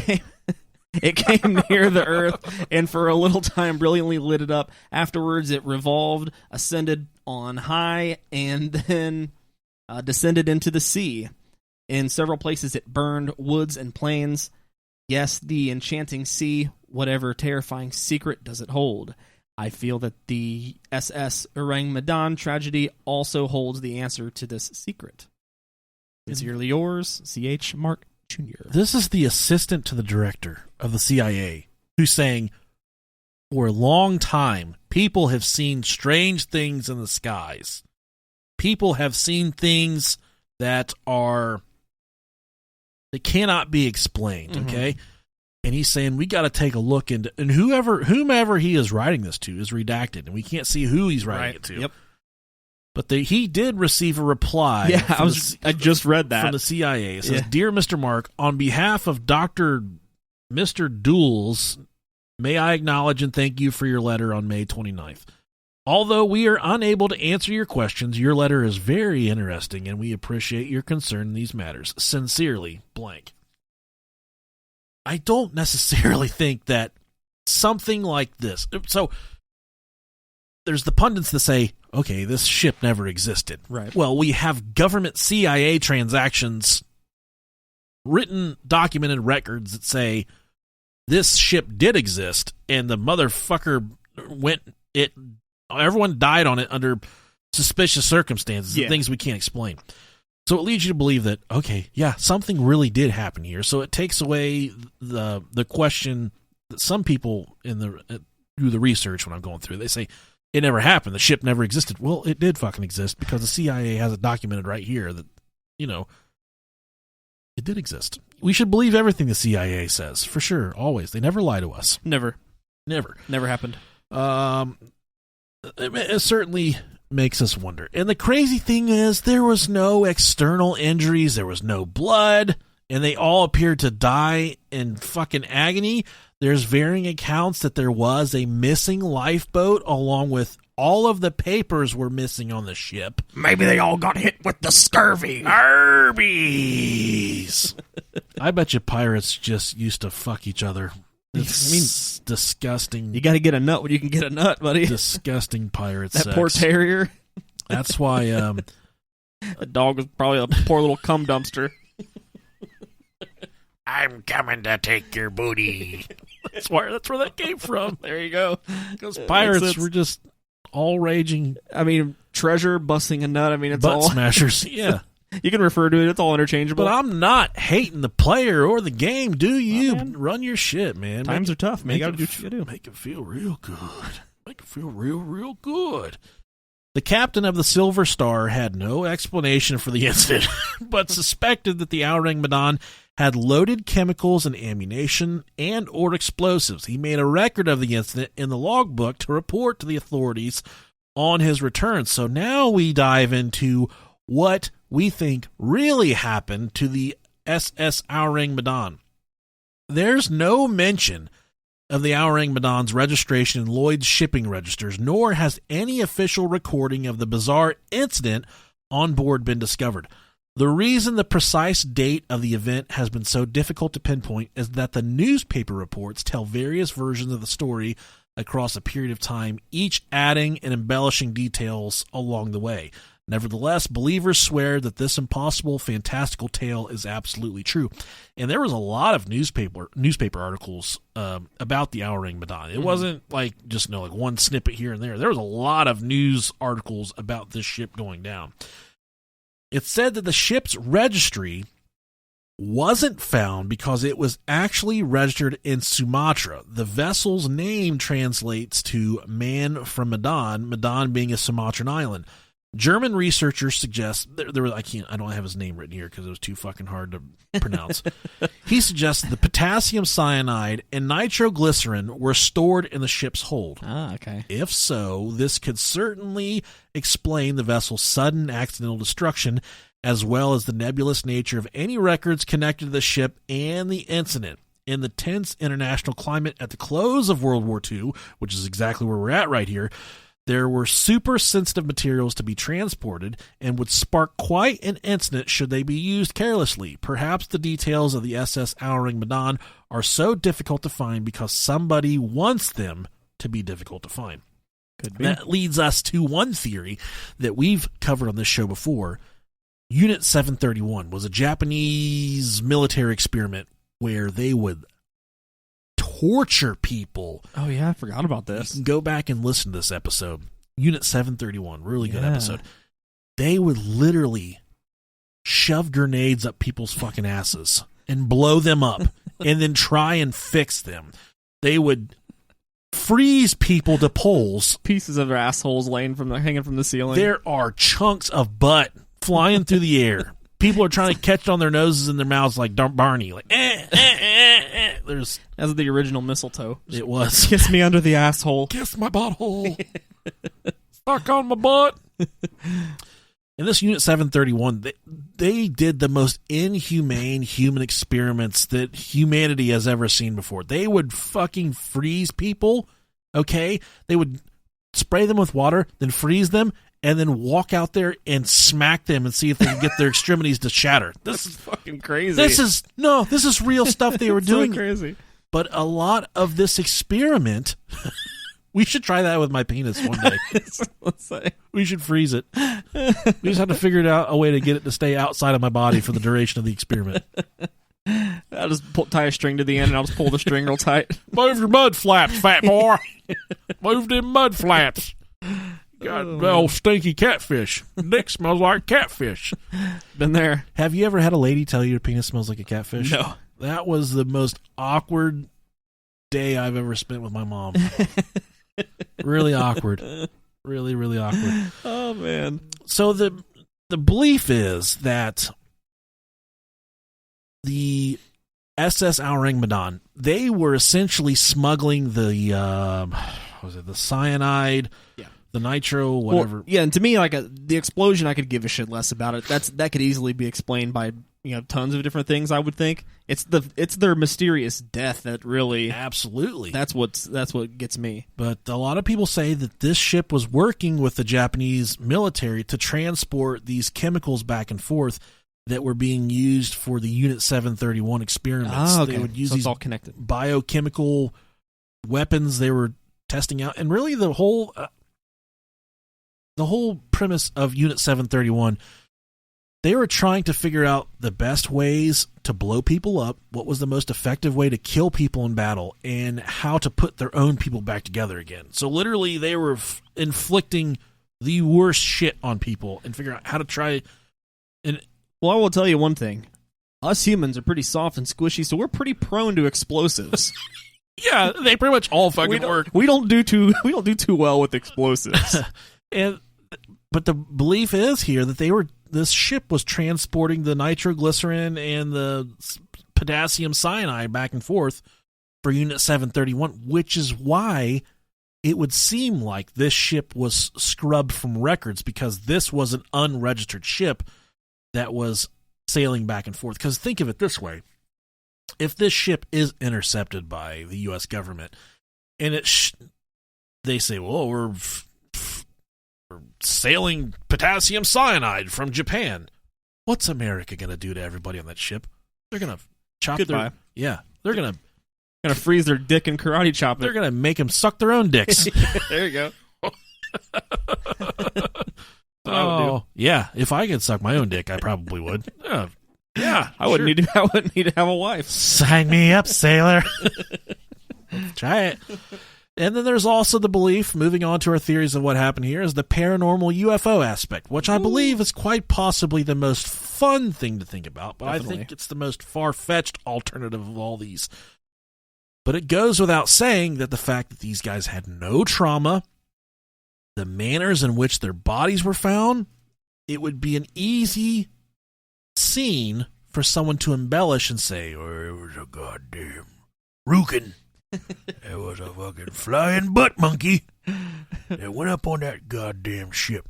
came near the earth and for a little time brilliantly lit it up. Afterwards, it revolved, ascended on high, and then descended into the sea. In several places, it burned woods and plains. Yes, the enchanting sea, whatever terrifying secret does it hold? I feel that the SS Ourang Medan tragedy also holds the answer to this secret. Sincerely yours, C.H. Mark Jr. This is the assistant to the director of the CIA who's saying, for a long time, people have seen strange things in the skies. People have seen things that cannot be explained, okay? And he's saying, we got to take a look into, and whomever he is writing this to is redacted, and we can't see who he's writing it to. Yep. But he did receive a reply. Yeah, I just read that. From the CIA. It says, Dear Mr. Mark, on behalf of Mr. Duels, may I acknowledge and thank you for your letter on May 29th. Although we are unable to answer your questions, your letter is very interesting, and we appreciate your concern in these matters. Sincerely, blank. I don't necessarily think that something like this... So, there's the pundits that say, okay, this ship never existed. Right. Well, we have government CIA transactions, written, documented records that say this ship did exist, and the motherfucker everyone died on it under suspicious circumstances and things we can't explain. So it leads you to believe that, okay, yeah, something really did happen here. So it takes away the question that some people do the research when I'm going through. They say it never happened. The ship never existed. Well, it did fucking exist because the CIA has it documented right here that, it did exist. We should believe everything the CIA says, for sure, always. They never lie to us. Never happened. It certainly makes us wonder. And the crazy thing is, there was no external injuries, there was no blood, and they all appeared to die in fucking agony. There's varying accounts that there was a missing lifeboat, along with all of the papers were missing on the ship. Maybe they all got hit with the scurvy. Arby's. I bet you pirates just used to fuck each other. It's disgusting. You got to get a nut when you can get a nut, buddy. Disgusting pirate that sex. poor terrier. That's why a dog was probably a poor little cum dumpster. I'm coming to take your booty. That's where that came from. There you go. Because pirates were just all raging. I mean, treasure, busting a nut. I mean, it's butt all smashers. Yeah. You can refer to it. It's all interchangeable. But I'm not hating the player or the game. Do you? Run your shit, man. Times are tough, man. You got to do what you got to do. Make it feel real good. Make it feel real good. The captain of the Silver Star had no explanation for the incident, but suspected that the Ourang Medan had loaded chemicals and ammunition and or explosives. He made a record of the incident in the logbook to report to the authorities on his return. So now we dive into what we think really happened to the SS Ourang Medan. There's no mention of the Ourang Medan's registration in Lloyd's shipping registers, nor has any official recording of the bizarre incident on board been discovered. The reason the precise date of the event has been so difficult to pinpoint is that the newspaper reports tell various versions of the story across a period of time, each adding and embellishing details along the way. Nevertheless, believers swear that this impossible, fantastical tale is absolutely true. And there was a lot of newspaper articles about the Ourang Medan. It wasn't like just like one snippet here and there. There was a lot of news articles about this ship going down. It said that the ship's registry wasn't found because it was actually registered in Sumatra. The vessel's name translates to Man from Medan, Medan being a Sumatran island. German researchers suggest there was I don't have his name written here because it was too fucking hard to pronounce. He suggests the potassium cyanide and nitroglycerin were stored in the ship's hold. Ah, okay. If so, this could certainly explain the vessel's sudden accidental destruction, as well as the nebulous nature of any records connected to the ship and the incident. In the tense international climate at the close of World War II, which is exactly where we're at right here, there were super sensitive materials to be transported and would spark quite an incident should they be used carelessly. Perhaps the details of the SS Ourang Medan are so difficult to find because somebody wants them to be difficult to find. Could be. That leads us to one theory that we've covered on this show before. Unit 731 was a Japanese military experiment where they would torture people. Oh, yeah, I forgot about this. You can go back and listen to this episode. Unit 731, really good episode. They would literally shove grenades up people's fucking asses and blow them up and then try and fix them. They would freeze people to poles. Pieces of their assholes hanging from the ceiling. There are chunks of butt flying through the air. People are trying to catch it on their noses and their mouths like Barney. Like, There's That's the original mistletoe. It was. Kiss me under the asshole. Kiss my butthole. Stuck on my butt. In this Unit 731, they did the most inhumane human experiments that humanity has ever seen before. They would fucking freeze people, okay? They would spray them with water, then freeze them, and then walk out there and smack them and see if they can get their extremities to shatter. This is fucking crazy. This is real stuff they were doing. So crazy. But a lot of this experiment We should try that with my penis one day. Let's say. We should freeze it. We just have to figure out a way to get it to stay outside of my body for the duration of the experiment. I'll just tie a string to the end, and I'll just pull the string real tight. Move your mud flaps, fat boy. Move them mud flaps. God, old stinky catfish. Dick smells like catfish. Been there. Have you ever had a lady tell you your penis smells like a catfish? No. That was the most awkward day I've ever spent with my mom. Really awkward. Really, really awkward. Oh, man. So the belief is that the SS Ourang Medan, they were essentially smuggling the cyanide, the nitro, whatever. Well, yeah, and to me, like the explosion, I could give a shit less about it. That could easily be explained by tons of different things. I would think it's their mysterious death that really absolutely that's what gets me. But a lot of people say that this ship was working with the Japanese military to transport these chemicals back and forth that were being used for the Unit 731 experiments. Oh, okay. They would use so these it's all connected. Biochemical weapons they were testing out, and really the whole premise of Unit 731, they were trying to figure out the best ways to blow people up, what was the most effective way to kill people in battle, and how to put their own people back together again. So literally they were inflicting the worst shit on people and figuring out how to try and... Well, I will tell you one thing. Us humans are pretty soft and squishy, so we're pretty prone to explosives. Yeah, they pretty much all fucking work. We don't do too well with explosives. But the belief is here that this ship was transporting the nitroglycerin and the potassium cyanide back and forth for Unit 731, which is why it would seem like this ship was scrubbed from records, because this was an unregistered ship that was sailing back and forth. Because think of it this way. If this ship is intercepted by the U.S. government, and they say, well, we're sailing potassium cyanide from Japan, what's America going to do to everybody on that ship? They're going to chop Goodbye. They're going to freeze their dick and karate chop it. They're going to make them suck their own dicks. There you go. Oh, yeah. If I could suck my own dick, I probably would. Yeah, I wouldn't need to have a wife. Sign me up, sailor. Try it. And then there's also the belief, moving on to our theories of what happened here, is the paranormal UFO aspect, which I believe is quite possibly the most fun thing to think about, but definitely. I think it's the most far-fetched alternative of all these. But it goes without saying that the fact that these guys had no trauma, the manners in which their bodies were found, it would be an easy scene for someone to embellish and say, oh, it was a goddamn rookin'. It was a fucking flying butt monkey that went up on that goddamn ship.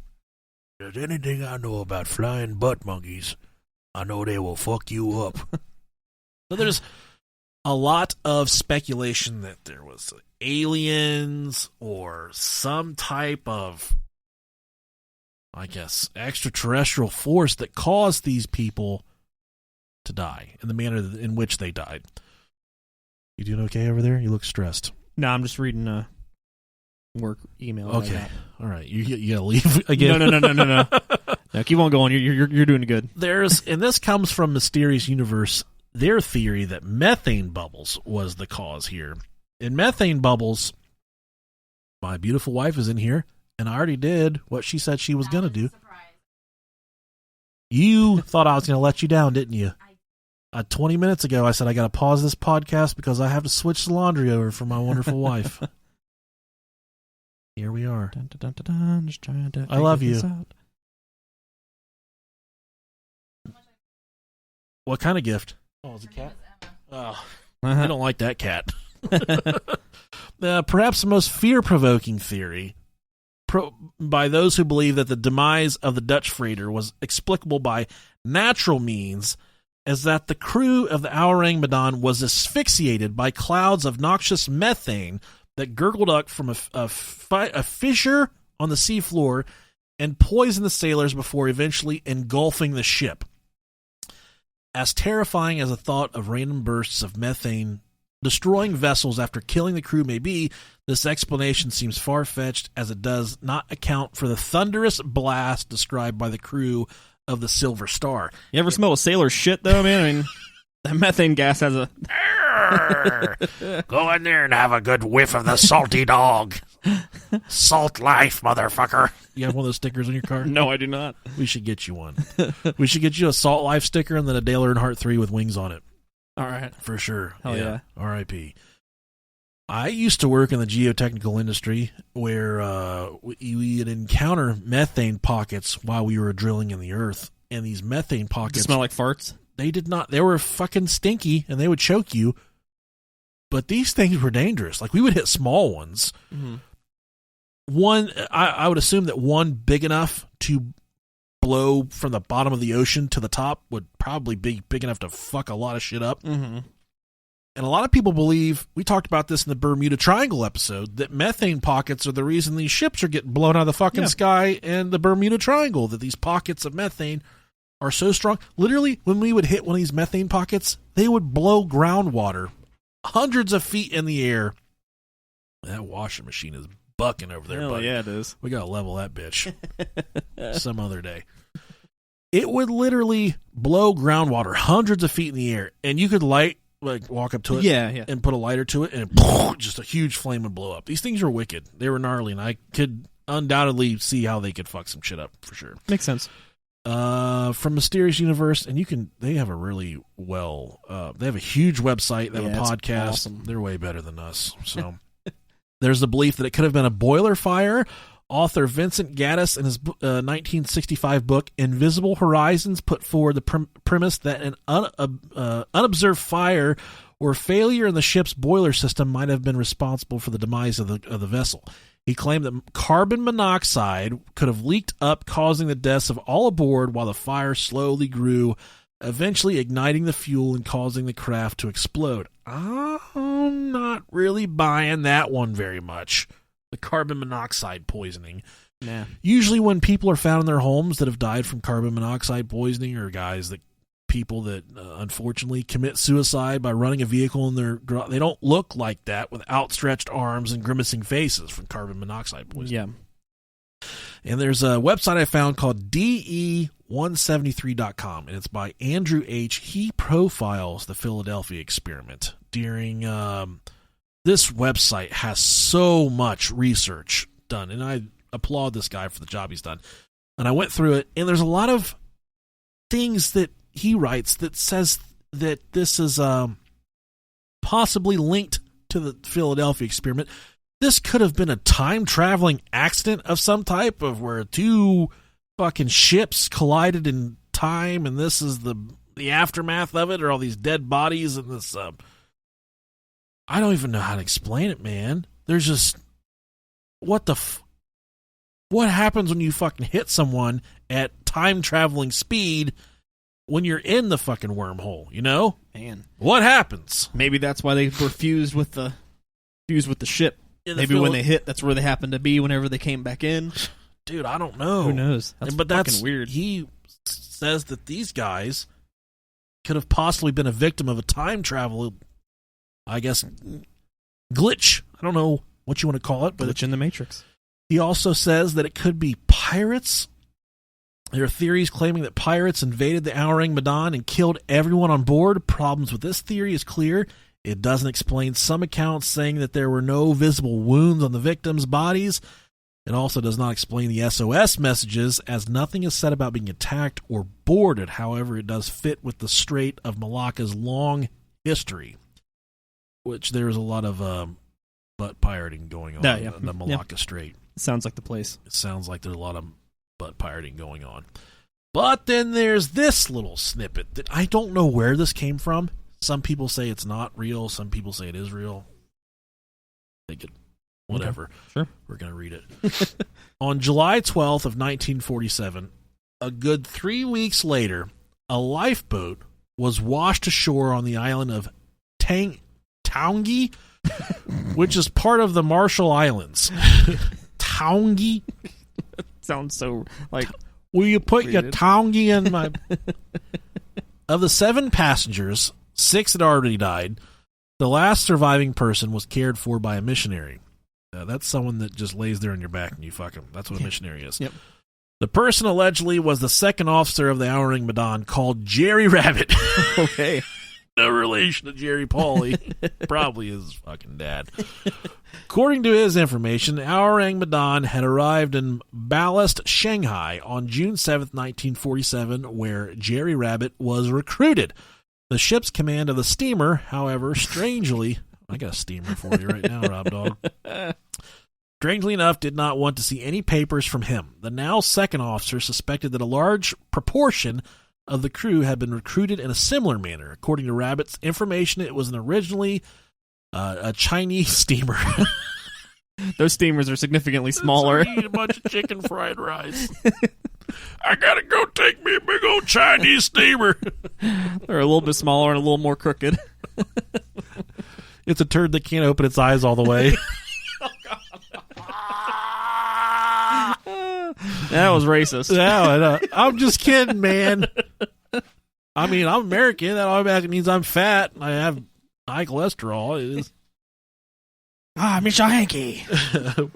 If there's anything I know about flying butt monkeys, I know they will fuck you up. So there's a lot of speculation that there was aliens or some type of, I guess, extraterrestrial force that caused these people to die in the manner in which they died. You doing okay over there? You look stressed. No, I'm just reading a work email. Okay, all right. You gotta leave again. No. No, keep on going. You're doing good. And this comes from Mysterious Universe. Their theory that methane bubbles was the cause here. In methane bubbles, my beautiful wife is in here, and I already did what she said she was gonna do. You thought I was gonna let you down, didn't you? 20 minutes ago, I said I got to pause this podcast because I have to switch the laundry over for my wonderful wife. Here we are. Dun, dun, dun, dun, just trying to I love you. out. What kind of gift? Oh, it's a cat? Oh, I Uh-huh. don't like that cat. Perhaps the most fear-provoking theory by those who believe that the demise of the Dutch freighter was explicable by natural means is that the crew of the Ourang Medan was asphyxiated by clouds of noxious methane that gurgled up from a fissure on the seafloor and poisoned the sailors before eventually engulfing the ship. As terrifying as the thought of random bursts of methane destroying vessels after killing the crew may be, This explanation seems far-fetched as it does not account for the thunderous blast described by the crew of the Silver Star. You ever smell a sailor's shit, though, man? I mean, that methane gas has a... Go in there and have a good whiff of the salty dog. Salt life, motherfucker. You have one of those stickers on your car? No, I do not. We should get you one. We should get you a Salt Life sticker and then a Dale Earnhardt 3 with wings on it. All right. For sure. Hell yeah. R.I.P. I used to work in the geotechnical industry where we would encounter methane pockets while we were drilling in the earth. And these methane pockets... Does it smell like farts? They did not. They were fucking stinky and they would choke you. But these things were dangerous. Like, we would hit small ones. Mm-hmm. One, I would assume that one big enough to blow from the bottom of the ocean to the top would probably be big enough to fuck a lot of shit up. Mm-hmm. And a lot of people believe, we talked about this in the Bermuda Triangle episode, that methane pockets are the reason these ships are getting blown out of the fucking sky and the Bermuda Triangle, that these pockets of methane are so strong. Literally, when we would hit one of these methane pockets, they would blow groundwater hundreds of feet in the air. That washing machine is bucking over there, Hell buddy. yeah, it is. We gotta level that bitch some other day. It would literally blow groundwater hundreds of feet in the air, and you could walk up to it and put a lighter to it, and just a huge flame would blow up. These things are wicked. They were gnarly, and I could undoubtedly see how they could fuck some shit up for sure. Makes sense. From Mysterious Universe, and they have a really they have a huge website, they have a podcast. Awesome. They're way better than us. So there's the belief that it could have been a boiler fire. Author Vincent Gaddis, in his 1965 book Invisible Horizons, put forward the premise that an unobserved fire or failure in the ship's boiler system might have been responsible for the demise of the vessel. He claimed that carbon monoxide could have leaked up, causing the deaths of all aboard while the fire slowly grew, eventually igniting the fuel and causing the craft to explode. I'm not really buying that one very much. The carbon monoxide poisoning. Nah. Usually when people are found in their homes that have died from carbon monoxide poisoning, or people that unfortunately commit suicide by running a vehicle in their garage, they don't look like that with outstretched arms and grimacing faces from carbon monoxide poisoning. Yeah. And there's a website I found called DE173.com, and it's by Andrew H. He profiles the Philadelphia experiment during... This website has so much research done, and I applaud this guy for the job he's done. And I went through it, and there's a lot of things that he writes that says that this is possibly linked to the Philadelphia experiment. This could have been a time-traveling accident of some type, of where two fucking ships collided in time, and this is the aftermath of it, or all these dead bodies and this... I don't even know how to explain it, man. There's just... What happens when you fucking hit someone at time-traveling speed when you're in the fucking wormhole, you know? Man. What happens? Maybe that's why they were fused with the ship. Maybe when they hit, that's where they happened to be whenever they came back in. Dude, I don't know. Who knows? That's fucking weird. He says that these guys could have possibly been a victim of a time travel... I guess, glitch. I don't know what you want to call it. But glitch in the Matrix. He also says that it could be pirates. There are theories claiming that pirates invaded the Ourang Medan and killed everyone on board. Problems with this theory is clear. It doesn't explain some accounts saying that there were no visible wounds on the victims' bodies. It also does not explain the SOS messages, as nothing is said about being attacked or boarded. However, it does fit with the Strait of Malacca's long history. Which there's a lot of butt pirating going on in the Malacca Strait. Sounds like the place. It sounds like there's a lot of butt pirating going on. But then there's this little snippet that I don't know where this came from. Some people say it's not real. Some people say it is real. Whatever. Okay. Sure. We're going to read it. On July 12th of 1947, a good 3 weeks later, a lifeboat was washed ashore on the island of Taongi, which is part of the Marshall Islands. Taongi? Sounds so like... Will you put your Taongi in my... Of the 7 passengers, 6 had already died. The last surviving person was cared for by a missionary. That's someone that just lays there on your back and you fuck him. That's what a missionary is. Yep. The person allegedly was the second officer of the Ourang Medan called Jerry Rabbit. Okay. No relation to Jerry Pauly. Probably his fucking dad. According to his information, the Ourang Medan had arrived in Ballast, Shanghai on June 7th, 1947, where Jerry Rabbit was recruited. The ship's command of the steamer, however, strangely... I got a steamer for you right now, Rob Dog. Strangely enough, did not want to see any papers from him. The now second officer suspected that a large proportion of the crew had been recruited in a similar manner. According to Rabbit's information, it was originally a Chinese steamer. Those steamers are significantly smaller. So I eat a bunch of chicken fried rice. I gotta go take me a big old Chinese steamer. They're a little bit smaller and a little more crooked. It's a turd that can't open its eyes all the way. That was racist. No, I'm just kidding, man. I mean, I'm American. That automatically means I'm fat. I have high cholesterol. It is. Mr. Hanky.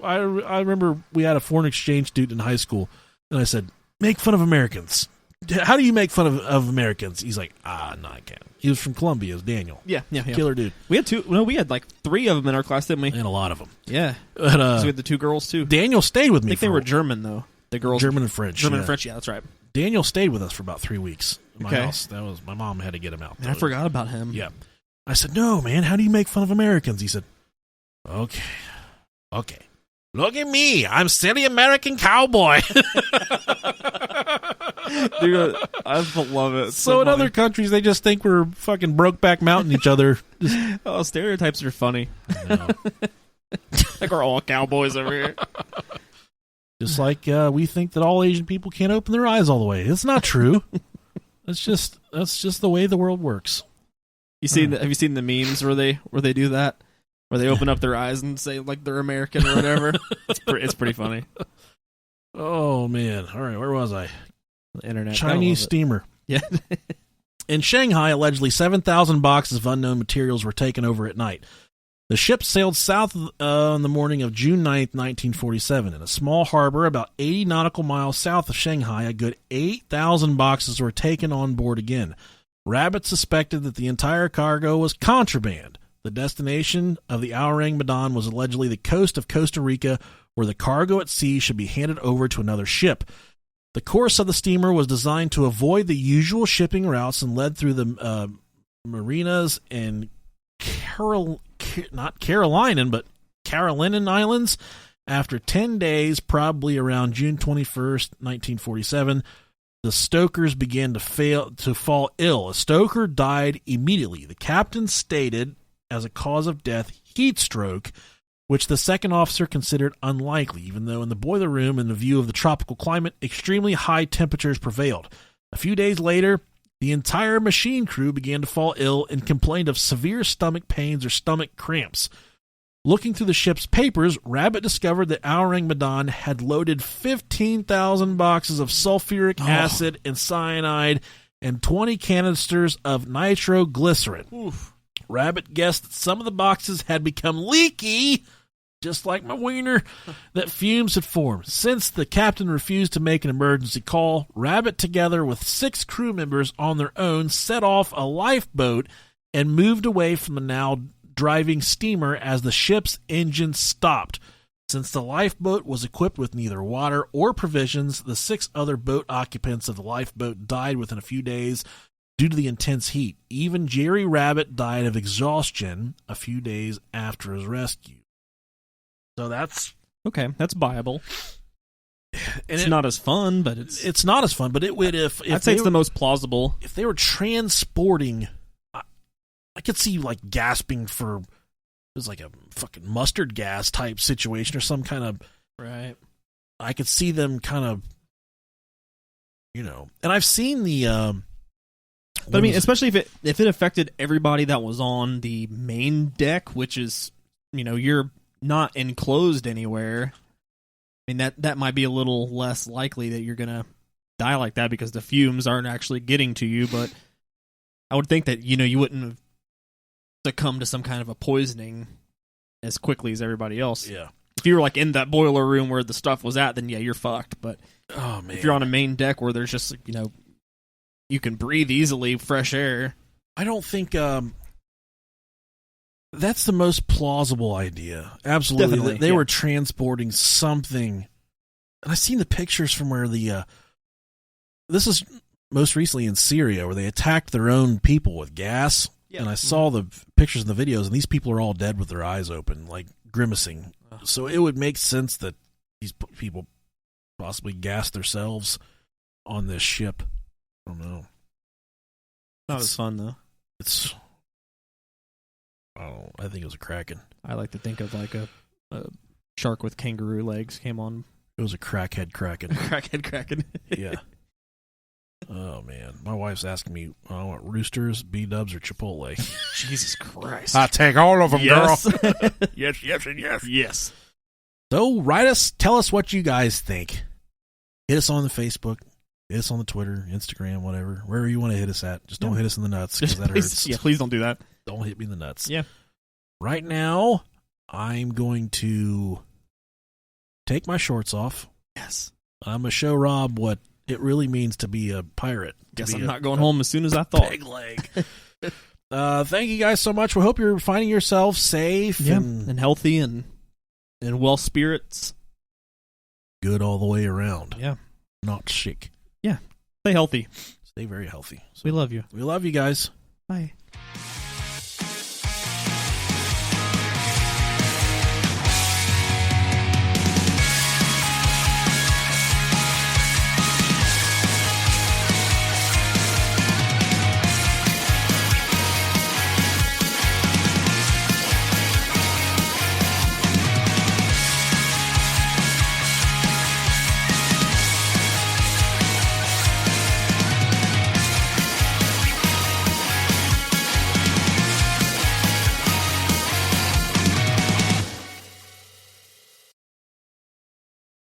I remember we had a foreign exchange student in high school, and I said, make fun of Americans. How do you make fun of Americans? He's like, no, I can't. He was from Columbia. It was Daniel. Yeah. Killer dude. We had two. No, we had like 3 of them in our class, didn't we? And a lot of them. Yeah. But, so we had the 2 girls too. Daniel stayed with me. I think they were German though. The girls. German and French. German and French. Yeah, that's right. Daniel stayed with us for about 3 weeks at my Okay. house. That was my mom had to get him out. And I forgot about him. Yeah. I said, no, man. How do you make fun of Americans? He said, okay. Look at me. I'm silly American cowboy. Dude, I love it. So in funny. other countries, they just think we're fucking Brokeback Mountain each other. Just, stereotypes are funny. no. Like we're all cowboys over here. Just like we think that all Asian people can't open their eyes all the way. It's not true. That's just the way the world works. Have you seen the memes where they do that? Where they open up their eyes and say like they're American or whatever. It's pretty funny. Oh man! All right, where was I? The internet. Chinese steamer. Yeah. In Shanghai, allegedly 7,000 boxes of unknown materials were taken over at night. The ship sailed south on the morning of June 9th, 1947. In a small harbor about 80 nautical miles south of Shanghai, a good 8,000 boxes were taken on board again. Rabbit suspected that the entire cargo was contraband. The destination of the Ourang Medan was allegedly the coast of Costa Rica, where the cargo at sea should be handed over to another ship. The course of the steamer was designed to avoid the usual shipping routes and led through the marinas in Carolinian Islands. After 10 days, probably around June 21st, 1947, the stokers began to fall ill. A stoker died immediately. The captain stated as a cause of death heat stroke, which the second officer considered unlikely, even though in the boiler room, in the view of the tropical climate, extremely high temperatures prevailed. A few days later, the entire machine crew began to fall ill and complained of severe stomach pains or stomach cramps. Looking through the ship's papers, Rabbit discovered that Ourang Medan had loaded 15,000 boxes of sulfuric acid and cyanide and 20 canisters of nitroglycerin. Oof. Rabbit guessed that some of the boxes had become leaky, just like my wiener, that fumes had formed. Since the captain refused to make an emergency call, Rabbit, together with 6 crew members on their own, set off a lifeboat and moved away from the now driving steamer as the ship's engine stopped. Since the lifeboat was equipped with neither water or provisions, the 6 other boat occupants of the lifeboat died within a few days due to the intense heat. Even Jerry Rabbit died of exhaustion a few days after his rescue. So that's okay. That's viable. And it's not as fun, but it's not as fun. But it would if I'd say it's the most plausible. If they were transporting, I could see like gasping for it was like a fucking mustard gas type situation or some kind of right. I could see them kind of, and I've seen the. But I mean, especially if it affected everybody that was on the main deck, which is, you're not enclosed anywhere. I mean, that might be a little less likely that you're gonna die like that because the fumes aren't actually getting to you. But I would think that you wouldn't have succumb to some kind of a poisoning as quickly as everybody else. Yeah. If you were like in that boiler room where the stuff was at, then yeah, you're fucked. But Oh man, if you're on a main deck where there's just you can breathe easily, fresh air. I don't think that's the most plausible idea. Absolutely, Definitely, they yeah. were transporting something, and I've seen the pictures from where this is most recently in Syria, where they attacked their own people with gas. Yeah. And I saw the pictures and the videos, and these people are all dead with their eyes open, like grimacing. So it would make sense that these people possibly gassed themselves on this ship. I don't know. Not as fun though. It's. Oh, I think it was a kraken. I like to think of like a shark with kangaroo legs came on. It was a crackhead kraken. Crackhead kraken. Yeah. Oh man, my wife's asking me, I want Roosters, B-Dubs, or Chipotle. Jesus Christ! I take all of them, Yes. girl. Yes, yes, and yes. Yes. So write us, tell us what you guys think. Hit us on the Facebook, hit us on the Twitter, Instagram, whatever, wherever you want to hit us at. Just don't hit us in the nuts because that hurts. Yeah, please don't do that. Don't hit me in the nuts. Yeah. Right now, I'm going to take my shorts off. Yes. I'm going to show Rob what it really means to be a pirate. Guess I'm not going home as soon as I thought. Peg leg. Thank you guys so much. We hope you're finding yourself safe and healthy and well spirits. Good all the way around. Yeah. Not sick. Yeah. Stay healthy. Stay very healthy. So We love you. we love you guys. Bye.